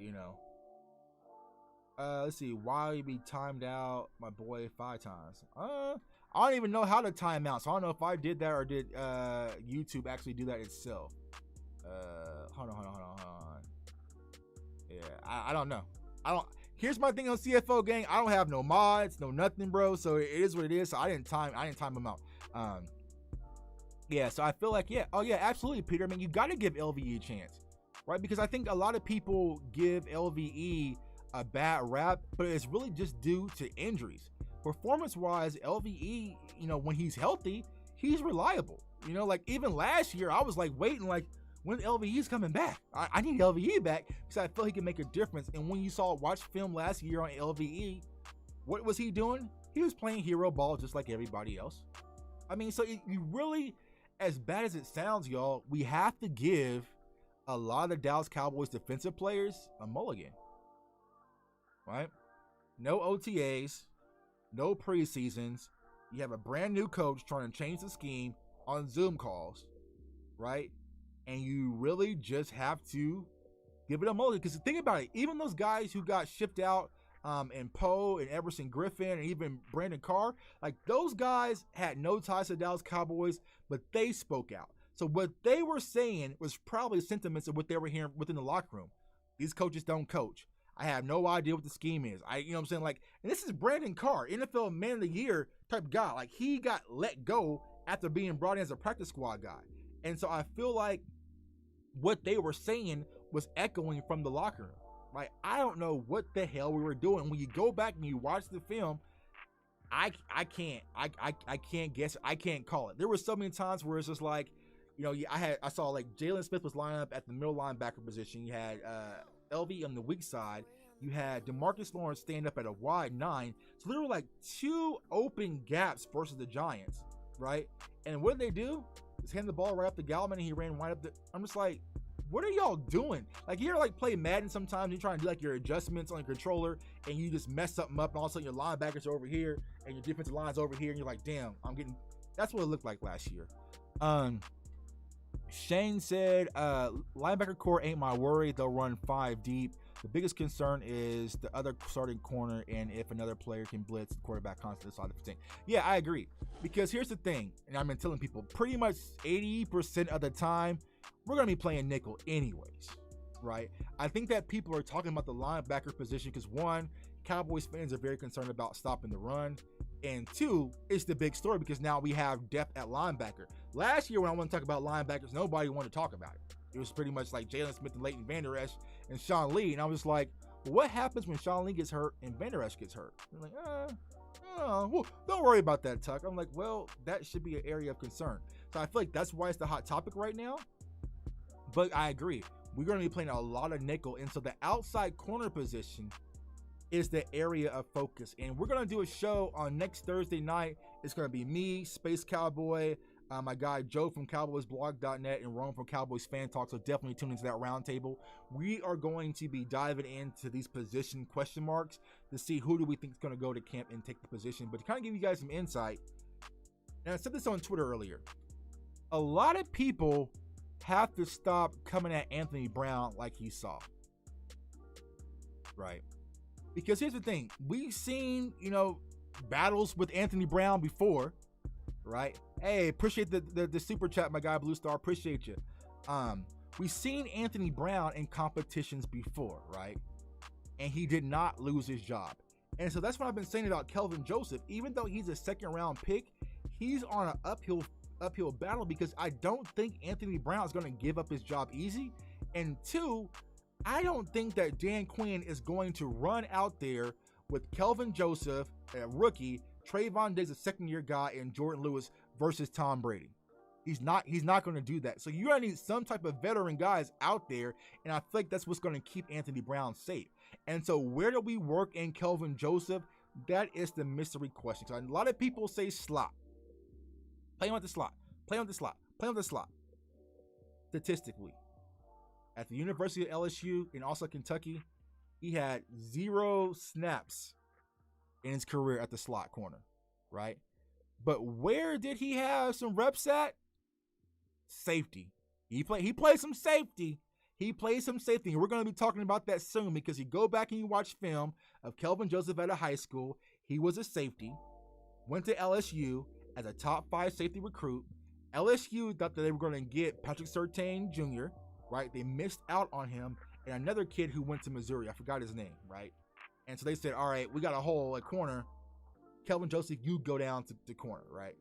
let's see. Why he be timed out, my boy, 5 times? I don't even know how to time out. So I don't know if I did that or did YouTube actually do that itself. Hold on. Yeah, I don't know. Here's my thing on CFO gang. I don't have no mods, no nothing, bro. So it is what it is. So I didn't time them out. Yeah, so I feel like, absolutely, Peter. I mean, you got to give LVE a chance, right? Because I think a lot of people give LVE a bad rap, but it's really just due to injuries. Performance-wise, LVE, when he's healthy, he's reliable. Like even last year, I was like waiting, like, when LVE's coming back? I need LVE back because I feel he can make a difference. And when you watch film last year on LVE, what was he doing? He was playing hero ball just like everybody else. I mean, so you really, as bad as it sounds, y'all, we have to give a lot of the Dallas Cowboys defensive players a mulligan, right? No OTAs, no preseasons. You have a brand new coach trying to change the scheme on Zoom calls, right? And you really just have to give it a mulligan. Because think about it, even those guys who got shipped out, and Poe and Everson Griffin and even Brandon Carr, like those guys had no ties to the Dallas Cowboys, but they spoke out. So what they were saying was probably sentiments of what they were hearing within the locker room. These coaches don't coach. I have no idea what the scheme is. You know what I'm saying? Like, and this is Brandon Carr, NFL Man of the Year type guy. Like, he got let go after being brought in as a practice squad guy. And so I feel like what they were saying was echoing from the locker room. Like, I don't know what the hell we were doing. When you go back and you watch the film, I can't guess. I can't call it. There were so many times where it's just like, I saw like Jalen Smith was lining up at the middle linebacker position. You had LV on the weak side. You had DeMarcus Lawrence stand up at a wide 9. So there were like 2 open gaps versus the Giants, right? And what did they do? Just hand the ball right up to Gallman, and he ran wide up. I'm just like, what are y'all doing? Like, you ever like play Madden sometimes, you're trying to do like your adjustments on your controller, and you just mess something up, and all of a sudden your linebackers are over here, and your defensive line's over here, and you're like, damn, that's what it looked like last year. Shane said, linebacker core ain't my worry. They'll run 5 deep. The biggest concern is the other starting corner and if another player can blitz the quarterback constantly side of the thing. Yeah, I agree. Because here's the thing, and I've been telling people, pretty much 80% of the time, we're going to be playing nickel anyways, right? I think that people are talking about the linebacker position because, one, Cowboys fans are very concerned about stopping the run. And two, it's the big story because now we have depth at linebacker. Last year when I want to talk about linebackers, nobody wanted to talk about it. It was pretty much like Jalen Smith and Leighton Vander Esch and Sean Lee. And I was like, well, what happens when Sean Lee gets hurt and Vander Esch gets hurt? They're like, well, don't worry about that, Tuck. I'm like, well, that should be an area of concern. So I feel like that's why it's the hot topic right now. But I agree. We're going to be playing a lot of nickel. And so the outside corner position is the area of focus. And we're going to do a show on next Thursday night. It's going to be me, Space Cowboy, my guy Joe from CowboysBlog.net, and Rome from Cowboys Fan Talk. So definitely tune into that roundtable. We are going to be diving into these position question marks to see who do we think is going to go to camp and take the position. But to kind of give you guys some insight, and I said this on Twitter earlier, a lot of people have to stop coming at Anthony Brown like he saw. Right? Because here's the thing, we've seen, battles with Anthony Brown before, right? Hey, appreciate the super chat, my guy Blue Star, appreciate you. We've seen Anthony Brown in competitions before, right? And he did not lose his job. And so that's what I've been saying about Kelvin Joseph. Even though he's a second round pick, he's on an uphill battle because I don't think Anthony Brown is going to give up his job easy. And two, I don't think that Dan Quinn is going to run out there with Kelvin Joseph, a rookie, Trayvon Diggs, a second-year guy, and Jordan Lewis versus Tom Brady. He's not going to do that. So you're going to need some type of veteran guys out there, and I feel like that's what's going to keep Anthony Brown safe. And so where do we work in Kelvin Joseph? That is the mystery question. So a lot of people say slot. Play him at the slot. Play him at the slot. Play him at the slot. Statistically, at the University of LSU and also Kentucky, he had 0 snaps in his career at the slot corner, right? But where did he have some reps at? Safety. He played some safety. He played some safety. And we're going to be talking about that soon because you go back and you watch film of Kelvin Joseph at a high school. He was a safety, went to LSU as a top 5 safety recruit. LSU thought that they were going to get Patrick Surtain Jr., right? They missed out on him and another kid who went to Missouri. I forgot his name, right? And so they said, all right, we got a hole at corner. Kelvin Joseph, you go down to corner, right?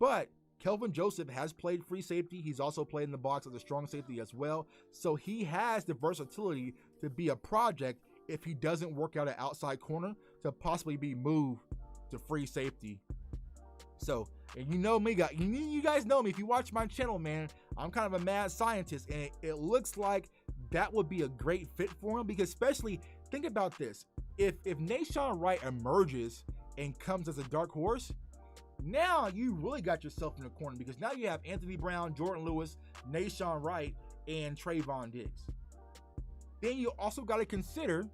But Kelvin Joseph has played free safety. He's also played in the box as a strong safety as well. So he has the versatility to be a project if he doesn't work out an outside corner to possibly be moved to free safety. So, and you know me, you guys know me. If you watch my channel, man, I'm kind of a mad scientist, and it looks like that would be a great fit for him because especially, think about this. If Nahshon Wright emerges and comes as a dark horse, now you really got yourself in the corner because now you have Anthony Brown, Jordan Lewis, Nahshon Wright, and Trayvon Diggs. Then you also got to consider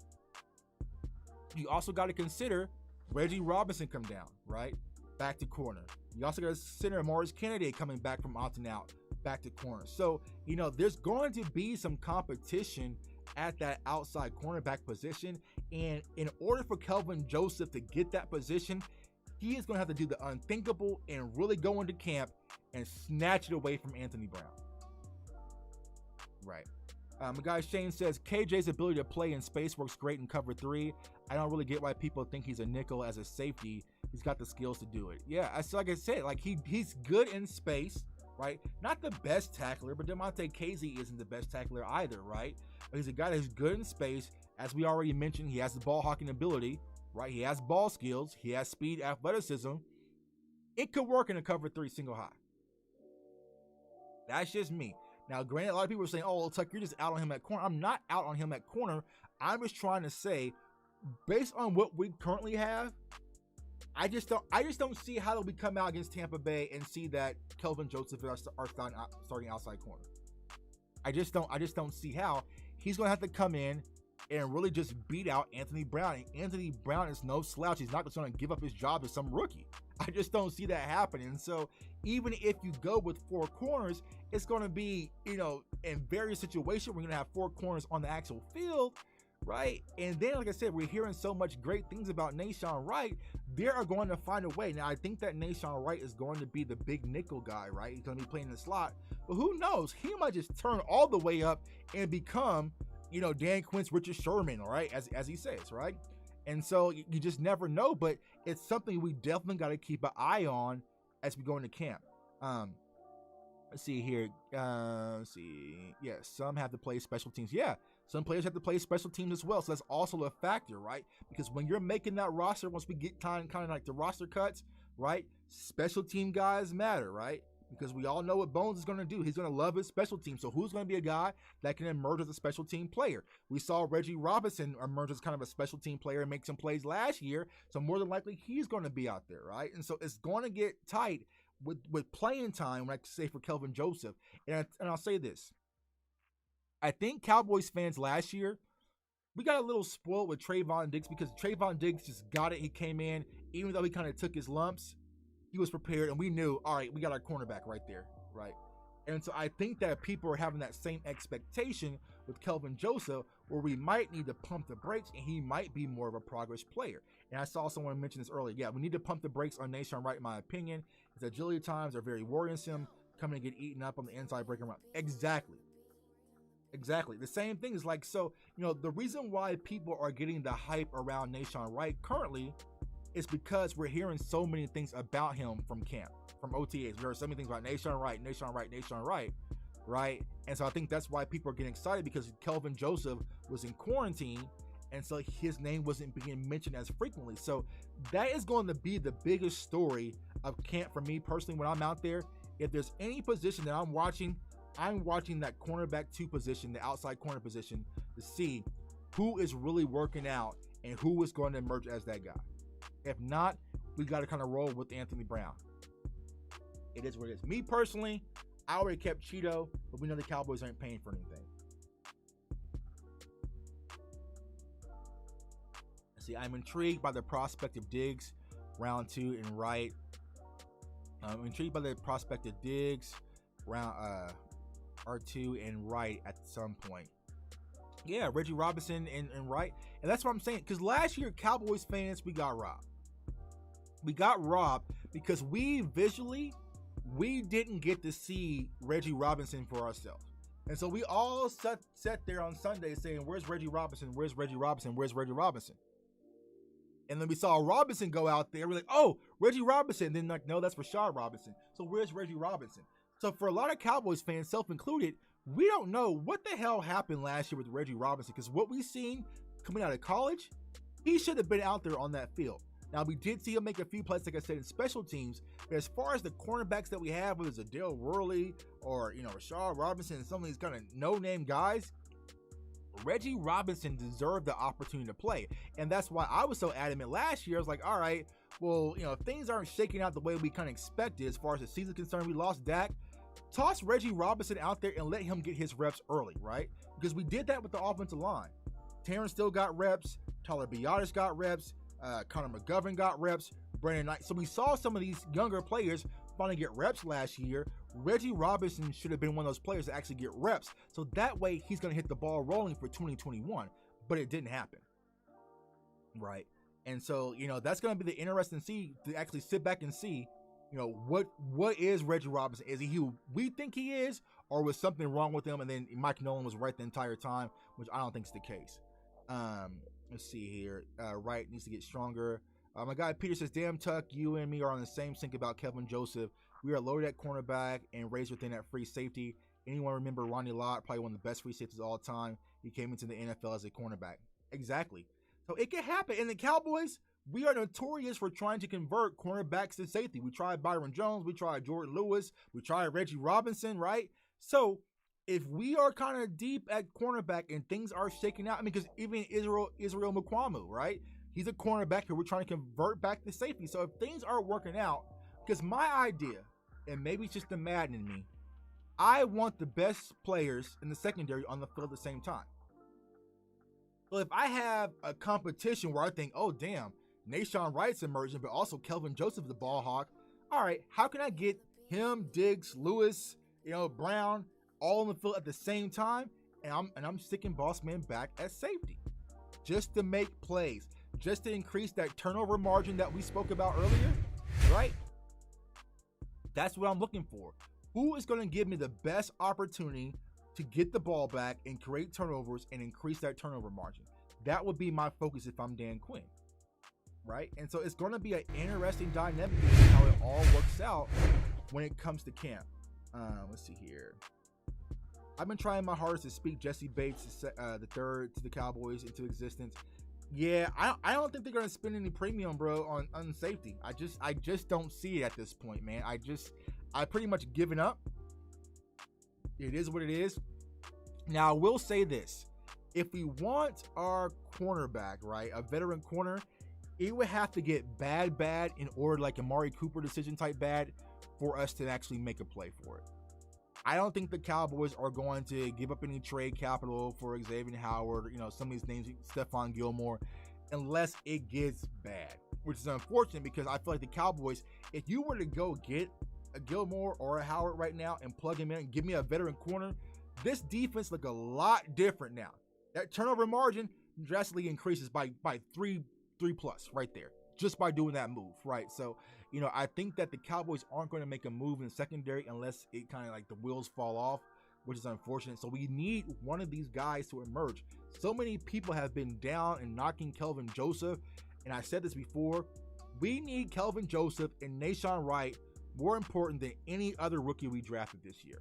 Reggie Robinson come down, right? Back to corner. You also got to consider Morris Kennedy coming back from opting out, back to corner. So, there's going to be some competition at that outside cornerback position. And in order for Kelvin Joseph to get that position, he is going to have to do the unthinkable and really go into camp and snatch it away from Anthony Brown. Right. My guy Shane says, KJ's ability to play in space works great in cover 3. I don't really get why people think he's a nickel as a safety. He's got the skills to do it. Yeah, like I said, he's good in space, right? Not the best tackler, but Demonte Casey isn't the best tackler either, right? But he's a guy that's good in space. As we already mentioned, he has the ball hawking ability, right? He has ball skills. He has speed, athleticism. It could work in a cover 3 single high. That's just me. Now, granted, a lot of people are saying, oh, Tuck, you're just out on him at corner. I'm not out on him at corner. I'm just trying to say, based on what we currently have, I just don't see how we come out against Tampa Bay and see that Kelvin Joseph is our starting outside corner. I just don't see how. He's going to have to come in and really just beat out Anthony Brown. And Anthony Brown is no slouch. He's not just going to give up his job to some rookie. I just don't see that happening. So even if you go with 4 corners, it's going to be, in various situations, we're going to have 4 corners on the actual field. right? And then, like I said, we're hearing so much great things about Nahshon Wright. They are going to find a way. Now, I think that Nahshon Wright is going to be the big nickel guy, right? He's going to be playing the slot. But who knows? He might just turn all the way up and become, Dan Quinn's Richard Sherman, right? As he says, right? And so you just never know, but it's something we definitely got to keep an eye on as we go into camp. Let's see here. Let's see. Yeah, some have to play special teams. Yeah, some players have to play special teams as well. So that's also a factor, right? Because when you're making that roster, once we get kind of like the roster cuts, right? Special team guys matter, right? Because we all know what Bones is going to do. He's going to love his special team. So who's going to be a guy that can emerge as a special team player? We saw Reggie Robinson emerge as kind of a special team player and make some plays last year. So more than likely, he's going to be out there, right? And so it's going to get tight with playing time, like say for Kelvin Joseph. And I'll say this. I think Cowboys fans last year, we got a little spoiled with Trayvon Diggs because Trayvon Diggs just got it. He came in, even though he kind of took his lumps, he was prepared, and we knew, all right, we got our cornerback right there, right? And so I think that people are having that same expectation with Kelvin Joseph, where we might need to pump the brakes, and he might be more of a progress player. And I saw someone mention this earlier. Yeah, we need to pump the brakes on Nahshon Wright, in my opinion. His agility times are very worrisome, coming to get eaten up on the inside breaking around. Exactly. The same thing is like, so, the reason why people are getting the hype around Nahshon Wright currently is because we're hearing so many things about him from camp, from OTAs. We heard so many things about Nahshon Wright, right? And so I think that's why people are getting excited, because Kelvin Joseph was in quarantine, and so his name wasn't being mentioned as frequently. So that is going to be the biggest story of camp for me personally when I'm out there. If there's any position that I'm watching that cornerback 2 position, the outside corner position, to see who is really working out and who is going to emerge as that guy. If not, we got to kind of roll with Anthony Brown. It is what it is. Me personally, I already kept Cheeto, but we know the Cowboys aren't paying for anything. See, I'm intrigued by the prospect of Diggs, round 2 and Wright. I'm intrigued by the prospect of Diggs, round R2 and Wright at some point. Yeah, Reggie Robinson and Wright. And that's what I'm saying. Because last year, Cowboys fans, we got robbed. We got robbed because we didn't get to see Reggie Robinson for ourselves. And so we all sat there on Sunday saying, where's Reggie Robinson? Where's Reggie Robinson? Where's Reggie Robinson? And then we saw Robinson go out there. We're like, oh, Reggie Robinson. And then like, no, that's Rashad Robinson. So where's Reggie Robinson? So for a lot of Cowboys fans, self-included, we don't know what the hell happened last year with Reggie Robinson, because what we've seen coming out of college, he should have been out there on that field. Now, we did see him make a few plays, like I said, in special teams, but as far as the cornerbacks that we have, whether it's Adele Worley or, Rashad Robinson and some of these kind of no-name guys, Reggie Robinson deserved the opportunity to play. And that's why I was so adamant last year. I was like, all right, well, if things aren't shaking out the way we kind of expected as far as the season is concerned, we lost Dak. Toss Reggie Robinson out there and let him get his reps early, right? Because we did that with the offensive line. Terrence still got reps. Tyler Biotis got reps. Connor McGovern got reps. Brandon Knight. So we saw some of these younger players finally get reps last year. Reggie Robinson should have been one of those players to actually get reps. So that way he's going to hit the ball rolling for 2021. But it didn't happen. Right? And so, that's going to be the interesting to actually sit back and see, what is Reggie Robinson? Is he who we think he is, or was something wrong with him? And then Mike Nolan was right the entire time, which I don't think is the case. Let's see here. Wright needs to get stronger. My guy Peter says, damn, Tuck, you and me are on the same sync about Kelvin Joseph. We are loaded at cornerback and razor thin at free safety. Anyone remember Ronnie Lott, probably one of the best free safeties of all time? He came into the NFL as a cornerback. Exactly. So it can happen. And the Cowboys, we are notorious for trying to convert cornerbacks to safety. We tried Byron Jones. We tried Jordan Lewis. We tried Reggie Robinson, right? So if we are kind of deep at cornerback and things are shaking out, because even Israel Mukuamu, right? He's a cornerback who we're trying to convert back to safety. So if things are working out, because my idea, and maybe it's just the Madden in me, I want the best players in the secondary on the field at the same time. So if I have a competition where I think, oh, damn, Nahshon Wright's emerging, but also Kelvin Joseph, the ball hawk. All right, how can I get him, Diggs, Lewis, Brown, all on the field at the same time? And I'm sticking Boss Man back at safety. just to make plays, just to increase that turnover margin that we spoke about earlier, right? That's what I'm looking for. Who is going to give me the best opportunity to get the ball back and create turnovers and increase that turnover margin? That would be my focus if I'm Dan Quinn, right? And so it's going to be an interesting dynamic to see how it all works out when it comes to camp. Let's see here. I've been trying my hardest to speak Jesse Bates, the third, to the Cowboys into existence. Yeah, I don't think they're going to spend any premium, bro, on safety. I just don't see it at this point, man. I pretty much given up. It is what it is. Now, I will say this. If we want our cornerback, right, a veteran corner, it would have to get bad in order, like Amari Cooper decision type bad, for us to actually make a play for it. I don't think the Cowboys are going to give up any trade capital for Xavier Howard, or, some of these names, Stephon Gilmore, unless it gets bad, which is unfortunate because I feel like the Cowboys, if you were to go get a Gilmore or a Howard right now and plug him in and give me a veteran corner, this defense look a lot different now. That turnover margin drastically increases by three plus right there, just by doing that move, right? So, I think that the Cowboys aren't going to make a move in the secondary unless it kind of like the wheels fall off, which is unfortunate. So we need one of these guys to emerge. So many people have been down and knocking Kelvin Joseph, and I said this before, we need Kelvin Joseph and Nashawn Wright more important than any other rookie we drafted this year.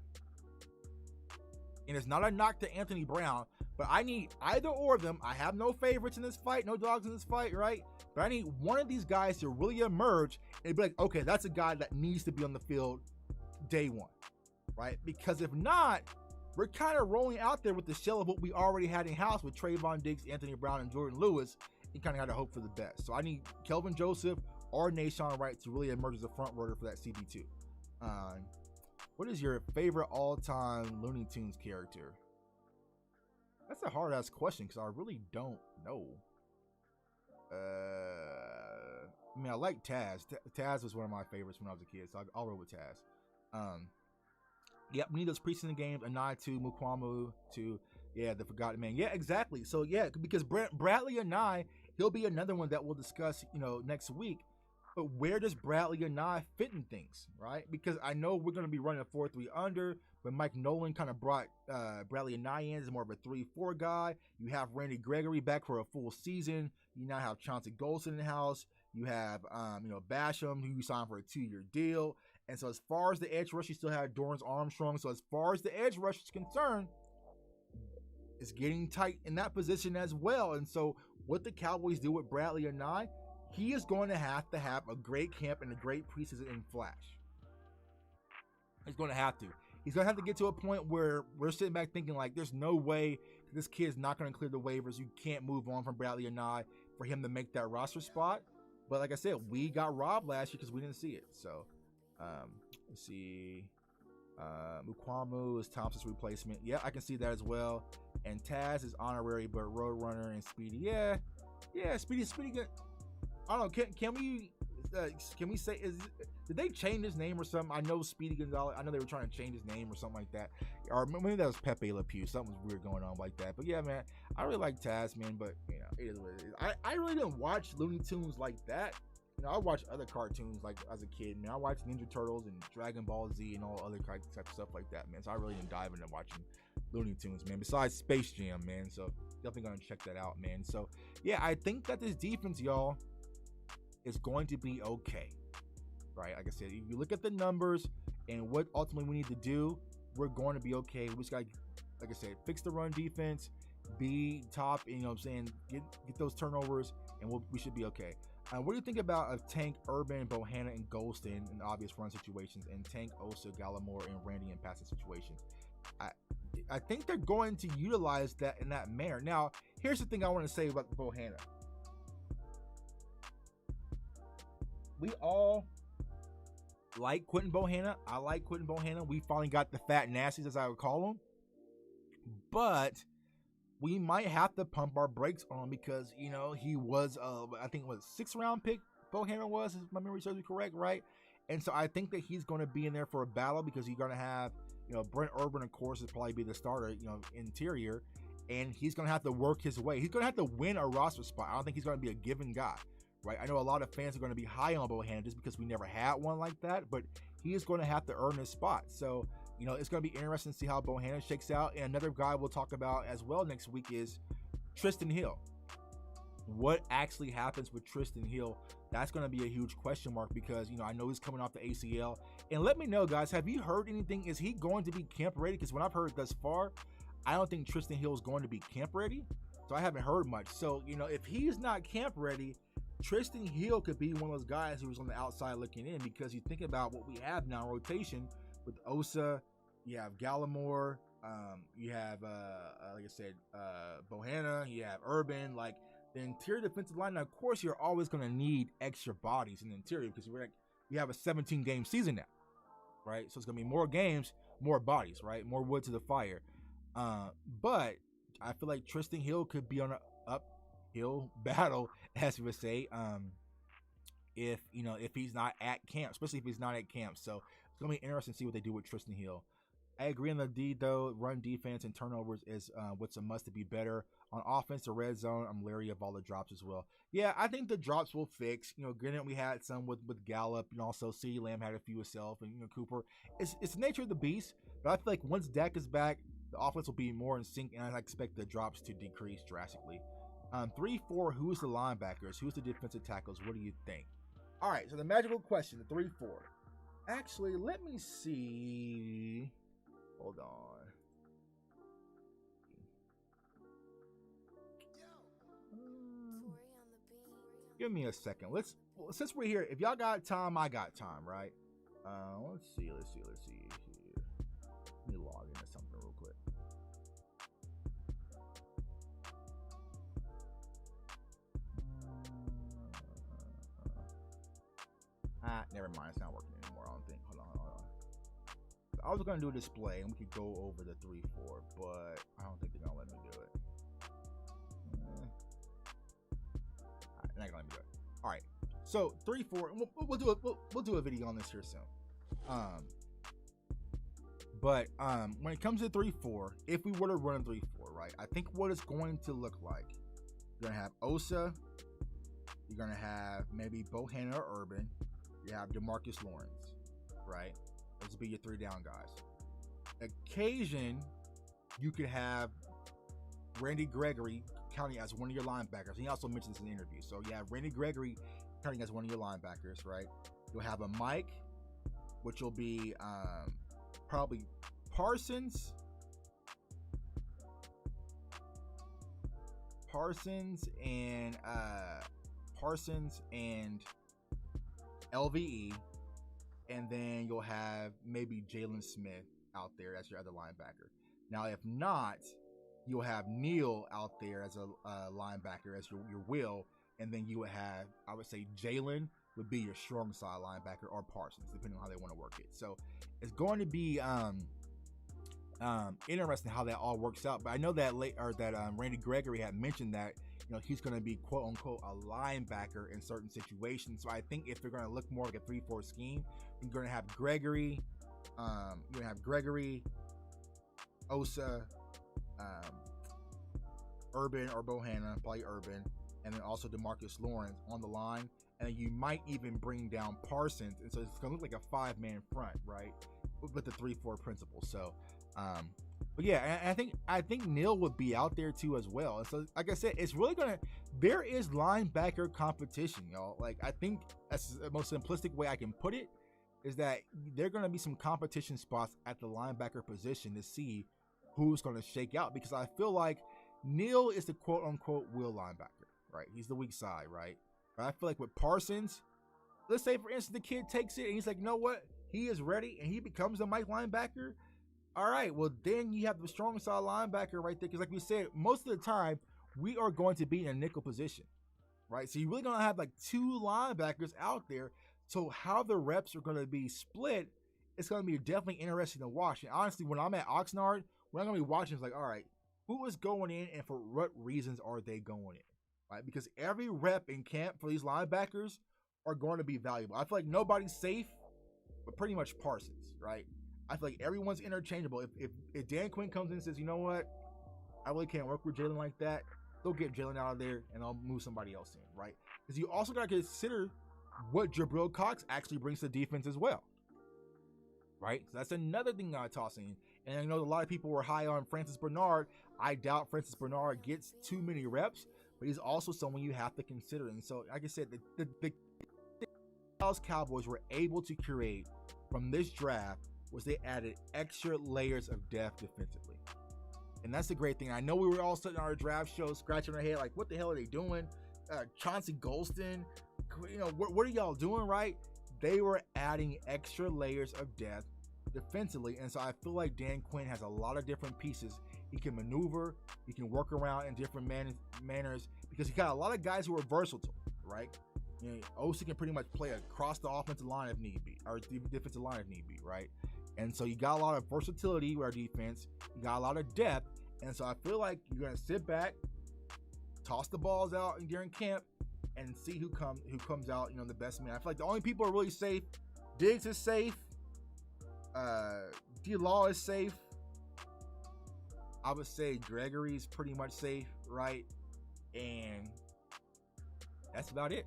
And it's not a knock to Anthony Brown, but I need either or of them. I have no favorites in this fight, no dogs in this fight, right? But I need one of these guys to really emerge and be like, okay, that's a guy that needs to be on the field day one, right? Because if not, we're kind of rolling out there with the shell of what we already had in-house with Trayvon Diggs, Anthony Brown, and Jordan Lewis, and kind of got to hope for the best. So I need Kelvin Joseph or Nashawn Wright to really emerge as a front runner for that CB2. What is your favorite all-time Looney Tunes character? That's a hard-ass question because I really don't know. I like Taz. Taz was one of my favorites when I was a kid, so I'll roll with Taz. Yep, we need those preseason games. Anai to Mukwamu to, the Forgotten Man. Yeah, exactly. So, because Bradley Anai, he'll be another one that we'll discuss, next week. But where does Bradley Anai fit in things, right? Because I know we're going to be running a 4-3 under, but Mike Nolan kind of brought Bradley Anai in as more of a 3-4 guy. You have Randy Gregory back for a full season. You now have Chauncey Golston in the house. You have, Basham, who you signed for a 2-year deal. And so as far as the edge rush, you still have Dorrance Armstrong. So as far as the edge rush is concerned, it's getting tight in that position as well. And so what the Cowboys do with Bradley Anai, he is going to have a great camp and a great preseason in flash. He's going to have to. He's going to have to get to a point where we're sitting back thinking like, there's no way this kid's not going to clear the waivers. You can't move on from Bradley Anai for him to make that roster spot. But like I said, we got robbed last year because we didn't see it. So let's see. Mukwamu is Thompson's replacement. Yeah, I can see that as well. And Taz is honorary, but Roadrunner and Speedy. Yeah, Speedy good. I don't know. Can we say did they change his name or something? I know Speedy Gonzalez. I know they were trying to change his name or something like that, or maybe that was Pepe Le Pew. Something was weird going on like that. But yeah, man, I really like Taz, man. But it is what it is. I really didn't watch Looney Tunes like that. I watched other cartoons like as a kid, man. I watched Ninja Turtles and Dragon Ball Z and all other type of stuff like that, man. So I really didn't dive into watching Looney Tunes, man. Besides Space Jam, man. So definitely gonna check that out, man. So yeah, I think that this defense, y'all, is going to be okay, right? Like I said, if you look at the numbers and what ultimately we need to do, we're going to be okay. We just got, like I said, fix the run defense, be top, and get those turnovers, and we should be okay. What do you think about a Tank, Urban, Bohanna, and Golston in obvious run situations, and Tank, Osa, Gallimore, and Randy in passing situations? I think they're going to utilize that in that manner. Now, here's the thing I want to say about Bohanna. We all like Quentin Bohanna. I like Quentin Bohanna. We finally got the fat nasties, as I would call them. But we might have to pump our brakes on him because, he was, I think it was a 6th round pick, Bohanna was, if my memory serves me correct, right? And so I think that he's going to be in there for a battle because you're going to have, Brent Urban, of course, will probably be the starter, interior. and he's going to have to work his way. He's going to have to win a roster spot. I don't think he's going to be a given guy, right? I know a lot of fans are going to be high on Bohanna just because we never had one like that, but he is going to have to earn his spot. So, it's going to be interesting to see how Bohanna shakes out. And another guy we'll talk about as well next week is Tristan Hill. What actually happens with Tristan Hill? That's going to be a huge question mark because, I know he's coming off the ACL. And let me know, guys, have you heard anything? Is he going to be camp ready? Because what I've heard thus far, I don't think Tristan Hill is going to be camp ready. So I haven't heard much. So, if he's not camp ready, Tristan Hill could be one of those guys who's on the outside looking in, because you think about what we have now in rotation with Osa, you have Gallimore, you have, like I said, Bohanna, you have Urban, like the interior defensive line. Now, of course, you're always going to need extra bodies in the interior because we have a 17-game season now, right? So it's going to be more games, more bodies, right? More wood to the fire. But I feel like Tristan Hill could be on an uphill battle, as we would say, if he's not at camp, especially if he's not at camp. So it's going to be interesting to see what they do with Tristan Hill. I agree on the D, though. Run defense and turnovers is what's a must to be better. On offense, the red zone, I'm leery of all the drops as well. Yeah, I think the drops will fix. Granted, we had some with Gallup, and also CeeDee Lamb had a few himself, and Cooper. It's the nature of the beast, but I feel like once Dak is back, the offense will be more in sync, and I expect the drops to decrease drastically. 3-4, who's the linebackers? Who's the defensive tackles? What do you think? All right, so the magical question, the 3-4. Actually, let me see. Hold on. Give me a second. Since we're here, if y'all got time, I got time, right? Let's see here. Let me log into something real quick. Never mind. It's not working anymore. I don't think. Hold on. I was going to do a display and we could go over the 3-4, but I don't think they're going to let me do it. They're not going to let me do it. All right. So 3-4, we'll do a video on this here soon. But when it comes to 3-4, if we were to run a 3-4, right, I think what it's going to look like, you're going to have Osa, you're going to have maybe Bohanna or Urban, you have DeMarcus Lawrence, right? Those would be your 3 down guys. Occasion, you could have Randy Gregory counting as one of your linebackers. He also mentioned this in the interview. So you have Randy Gregory counting as one of your linebackers, right? You'll have a Mike, which will be probably Parsons and LVE. And then you'll have maybe Jalen Smith out there as your other linebacker. Now, if not, you'll have Neal out there as a linebacker, as your will. And then you would have, I would say, Jalen would be your strong side linebacker, or Parsons, depending on how they want to work it. So it's going to be interesting how that all works out. But I know that Randy Gregory had mentioned that he's going to be quote unquote a linebacker in certain situations. So I think if they're going to look more like a 3-4 scheme, you're going to have Gregory, Osa, Urban or Bohanna, probably Urban, and then also DeMarcus Lawrence on the line. And then you might even bring down Parsons. And so it's going to look like a 5-man front, right? With the 3-4 principle. So, but yeah, I think Neal would be out there too as well. And so, like I said, it's really there is linebacker competition, y'all. Like, I think that's the most simplistic way I can put it, is that there are going to be some competition spots at the linebacker position to see who's going to shake out, because I feel like Neal is the quote unquote will linebacker, right? He's the weak side, right? But I feel like with Parsons, let's say for instance the kid takes it and he's like, you know what? He is ready and he becomes the Mike linebacker. All right, well then you have the strong side linebacker right there, because like we said, most of the time we are going to be in a nickel position, right? So you're really going to have like 2 linebackers out there. So how the reps are going to be split, it's going to be definitely interesting to watch. And honestly, when I'm at Oxnard, what I'm going to be watching is like, all right, who is going in and for what reasons are they going in, right? Because every rep in camp for these linebackers are going to be valuable. I feel like nobody's safe, but pretty much Parsons, right? I feel like everyone's interchangeable. If Dan Quinn comes in and says, you know what, I really can't work with Jalen like that. They'll get Jalen out of there and I'll move somebody else in, right? Because you also got to consider what Jabril Cox actually brings to defense as well, right? So that's another thing I toss in. And I know a lot of people were high on Francis Bernard. I doubt Francis Bernard gets too many reps, but he's also someone you have to consider. And so, like I said, the Dallas Cowboys were able to create from this draft was they added extra layers of depth defensively. And that's the great thing. I know we were all sitting on our draft show scratching our head like, what the hell are they doing? Chauncey Golston, what are y'all doing, right? They were adding extra layers of depth defensively. And so I feel like Dan Quinn has a lot of different pieces. He can maneuver, he can work around in different manners because he got a lot of guys who are versatile, right? OC can pretty much play across the offensive line if need be, or the defensive line if need be, right? And so you got a lot of versatility with our defense. You got a lot of depth. And so I feel like you're going to sit back, toss the balls out during camp, and see who comes out, the best man. I feel like the only people are really safe. Diggs is safe. D-Law is safe. I would say Gregory's pretty much safe, right? And that's about it.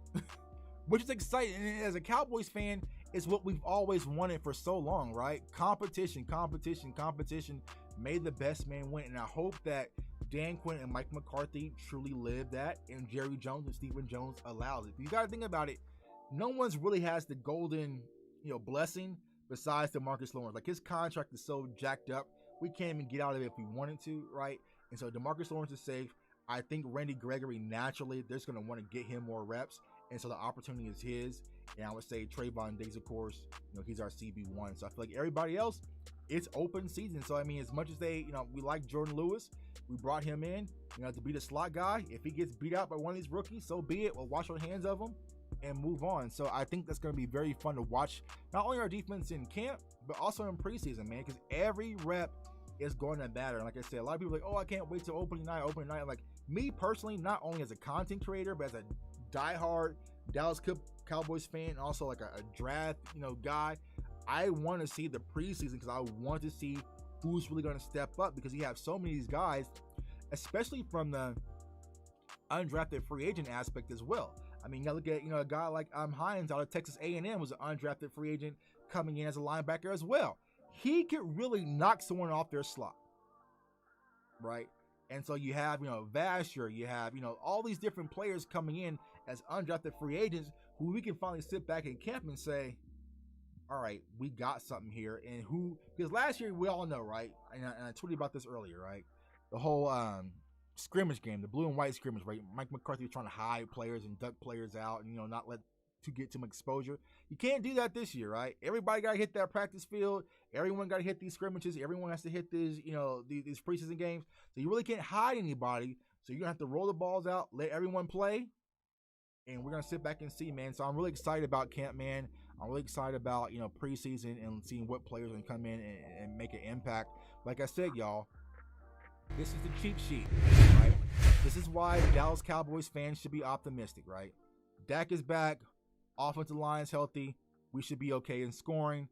Which is exciting. And as a Cowboys fan, it's what we've always wanted for so long, right? Competition. May the best man win. And I hope that Dan Quinn and Mike McCarthy truly live that, and Jerry Jones and Stephen Jones allows it. You got to think about it. No one's really has the golden, blessing besides DeMarcus Lawrence. Like, his contract is so jacked up, we can't even get out of it if we wanted to, right? And so DeMarcus Lawrence is safe. I think Randy Gregory, naturally, they're going to want to get him more reps. And so the opportunity is his. And I would say Trayvon Diggs, of course, he's our CB1. So I feel like everybody else, it's open season. So, I mean, as much as we like Jordan Lewis, we brought him in, to be the slot guy. If he gets beat out by one of these rookies, so be it. We'll wash our hands of him and move on. So I think that's going to be very fun to watch, not only our defense in camp, but also in preseason, man, because every rep is going to matter. And like I said, a lot of people are like, oh, I can't wait till opening night. Like, me personally, not only as a content creator, but as a diehard Dallas Cowboys fan, and also like a draft, guy, I want to see the preseason because I want to see who's really going to step up, because you have so many of these guys, especially from the undrafted free agent aspect as well. I mean, you look at, a guy like Hines out of Texas A&M was an undrafted free agent coming in as a linebacker as well. He could really knock someone off their slot, right? And so you have, Vasher, you have, all these different players coming in as undrafted free agents who we can finally sit back in camp and say, all right, we got something here. And because last year we all know, right? And I tweeted about this earlier, right? The whole scrimmage game, the blue and white scrimmage, right? Mike McCarthy was trying to hide players and duck players out and, not let to get too much exposure. You can't do that this year, right? Everybody got to hit that practice field. Everyone got to hit these scrimmages. Everyone has to hit these, these preseason games. So you really can't hide anybody. So you're going to have to roll the balls out, let everyone play, and we're going to sit back and see, man. So I'm really excited about camp, man. I'm really excited about, preseason and seeing what players are going to come in and make an impact. Like I said, y'all, this is the cheat sheet, right? This is why the Dallas Cowboys fans should be optimistic, right? Dak is back. Offensive line is healthy. We should be okay in scoring.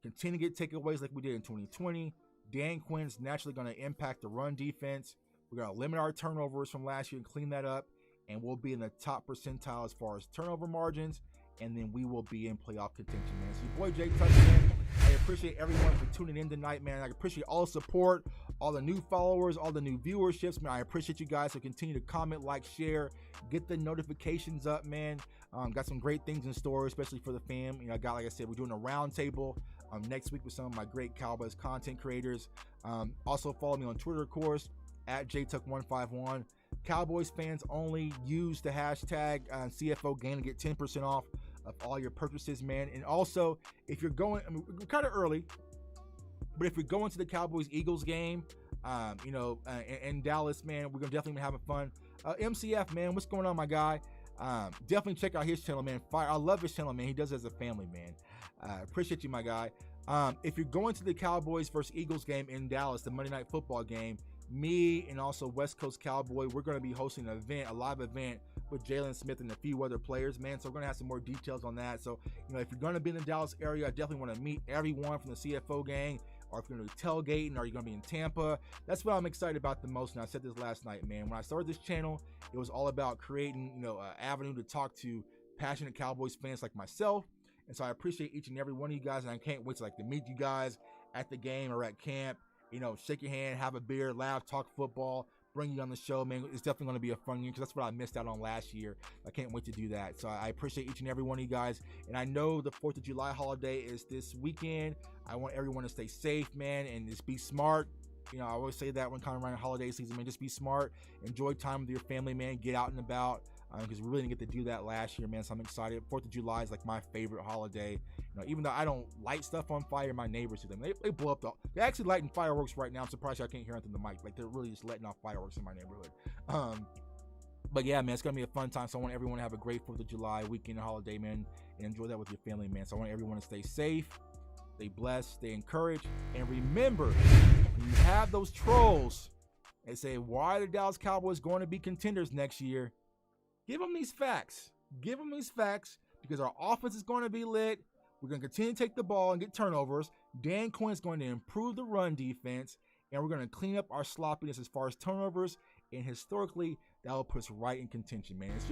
Continue to get takeaways like we did in 2020. Dan Quinn's naturally going to impact the run defense. We're going to limit our turnovers from last year and clean that up. And we'll be in the top percentile as far as turnover margins. And then we will be in playoff contention, man. So your boy Jay Tuck, man. I appreciate everyone for tuning in tonight, man. I appreciate all the support, all the new followers, all the new viewerships, man. I appreciate you guys. So continue to comment, like, share, get the notifications up, man. Got some great things in store, especially for the fam. Like I said, we're doing a roundtable next week with some of my great Cowboys content creators. Also follow me on Twitter, of course, at JTuck151. Cowboys fans only use the hashtag CFO Game to get 10% off of all your purchases, man. And also, if you're going, we're kind of early, but if you're going to the Cowboys-Eagles game, in Dallas, man, we're gonna definitely be having fun. MCF, man, what's going on, my guy? Definitely check out his channel, man. I love his channel, man. He does it as a family, man. Appreciate you, my guy. If you're going to the Cowboys versus Eagles game in Dallas, the Monday Night Football game, me and also West Coast Cowboy, we're going to be hosting an event, a live event with Jalen Smith and a few other players, man. So we're going to have some more details on that. So, if you're going to be in the Dallas area, I definitely want to meet everyone from the CFO gang. or if you're going to be tailgating, or you're going to be in Tampa. That's what I'm excited about the most, and I said this last night, man. When I started this channel, it was all about creating, an avenue to talk to passionate Cowboys fans like myself. And so I appreciate each and every one of you guys, and I can't wait to meet you guys at the game or at camp. Shake your hand, have a beer, laugh, talk football, bring you on the show, man. It's definitely going to be a fun year because that's what I missed out on last year. I can't wait to do that. So I appreciate each and every one of you guys. And I know the 4th of July holiday is this weekend. I want everyone to stay safe, man, and just be smart. I always say that when kind of around holiday season, man, just be smart. Enjoy time with your family, man. Get out and about. Because we really didn't get to do that last year, man. So I'm excited. 4th of July is my favorite holiday. Even though I don't light stuff on fire, my neighbors do them. They blow up they're actually lighting fireworks right now. I'm surprised I can't hear anything in the mic. They're really just letting off fireworks in my neighborhood. But yeah, man, it's gonna be a fun time. So I want everyone to have a great 4th of July weekend and holiday, man, and enjoy that with your family, man. So I want everyone to stay safe, stay blessed, stay encouraged, and remember, when you have those trolls and say, why are the Dallas Cowboys going to be contenders next year? Give them these facts. Give them these facts because our offense is going to be lit. We're going to continue to take the ball and get turnovers. Dan Quinn is going to improve the run defense, and we're going to clean up our sloppiness as far as turnovers. And historically, that will put us right in contention, man. It's your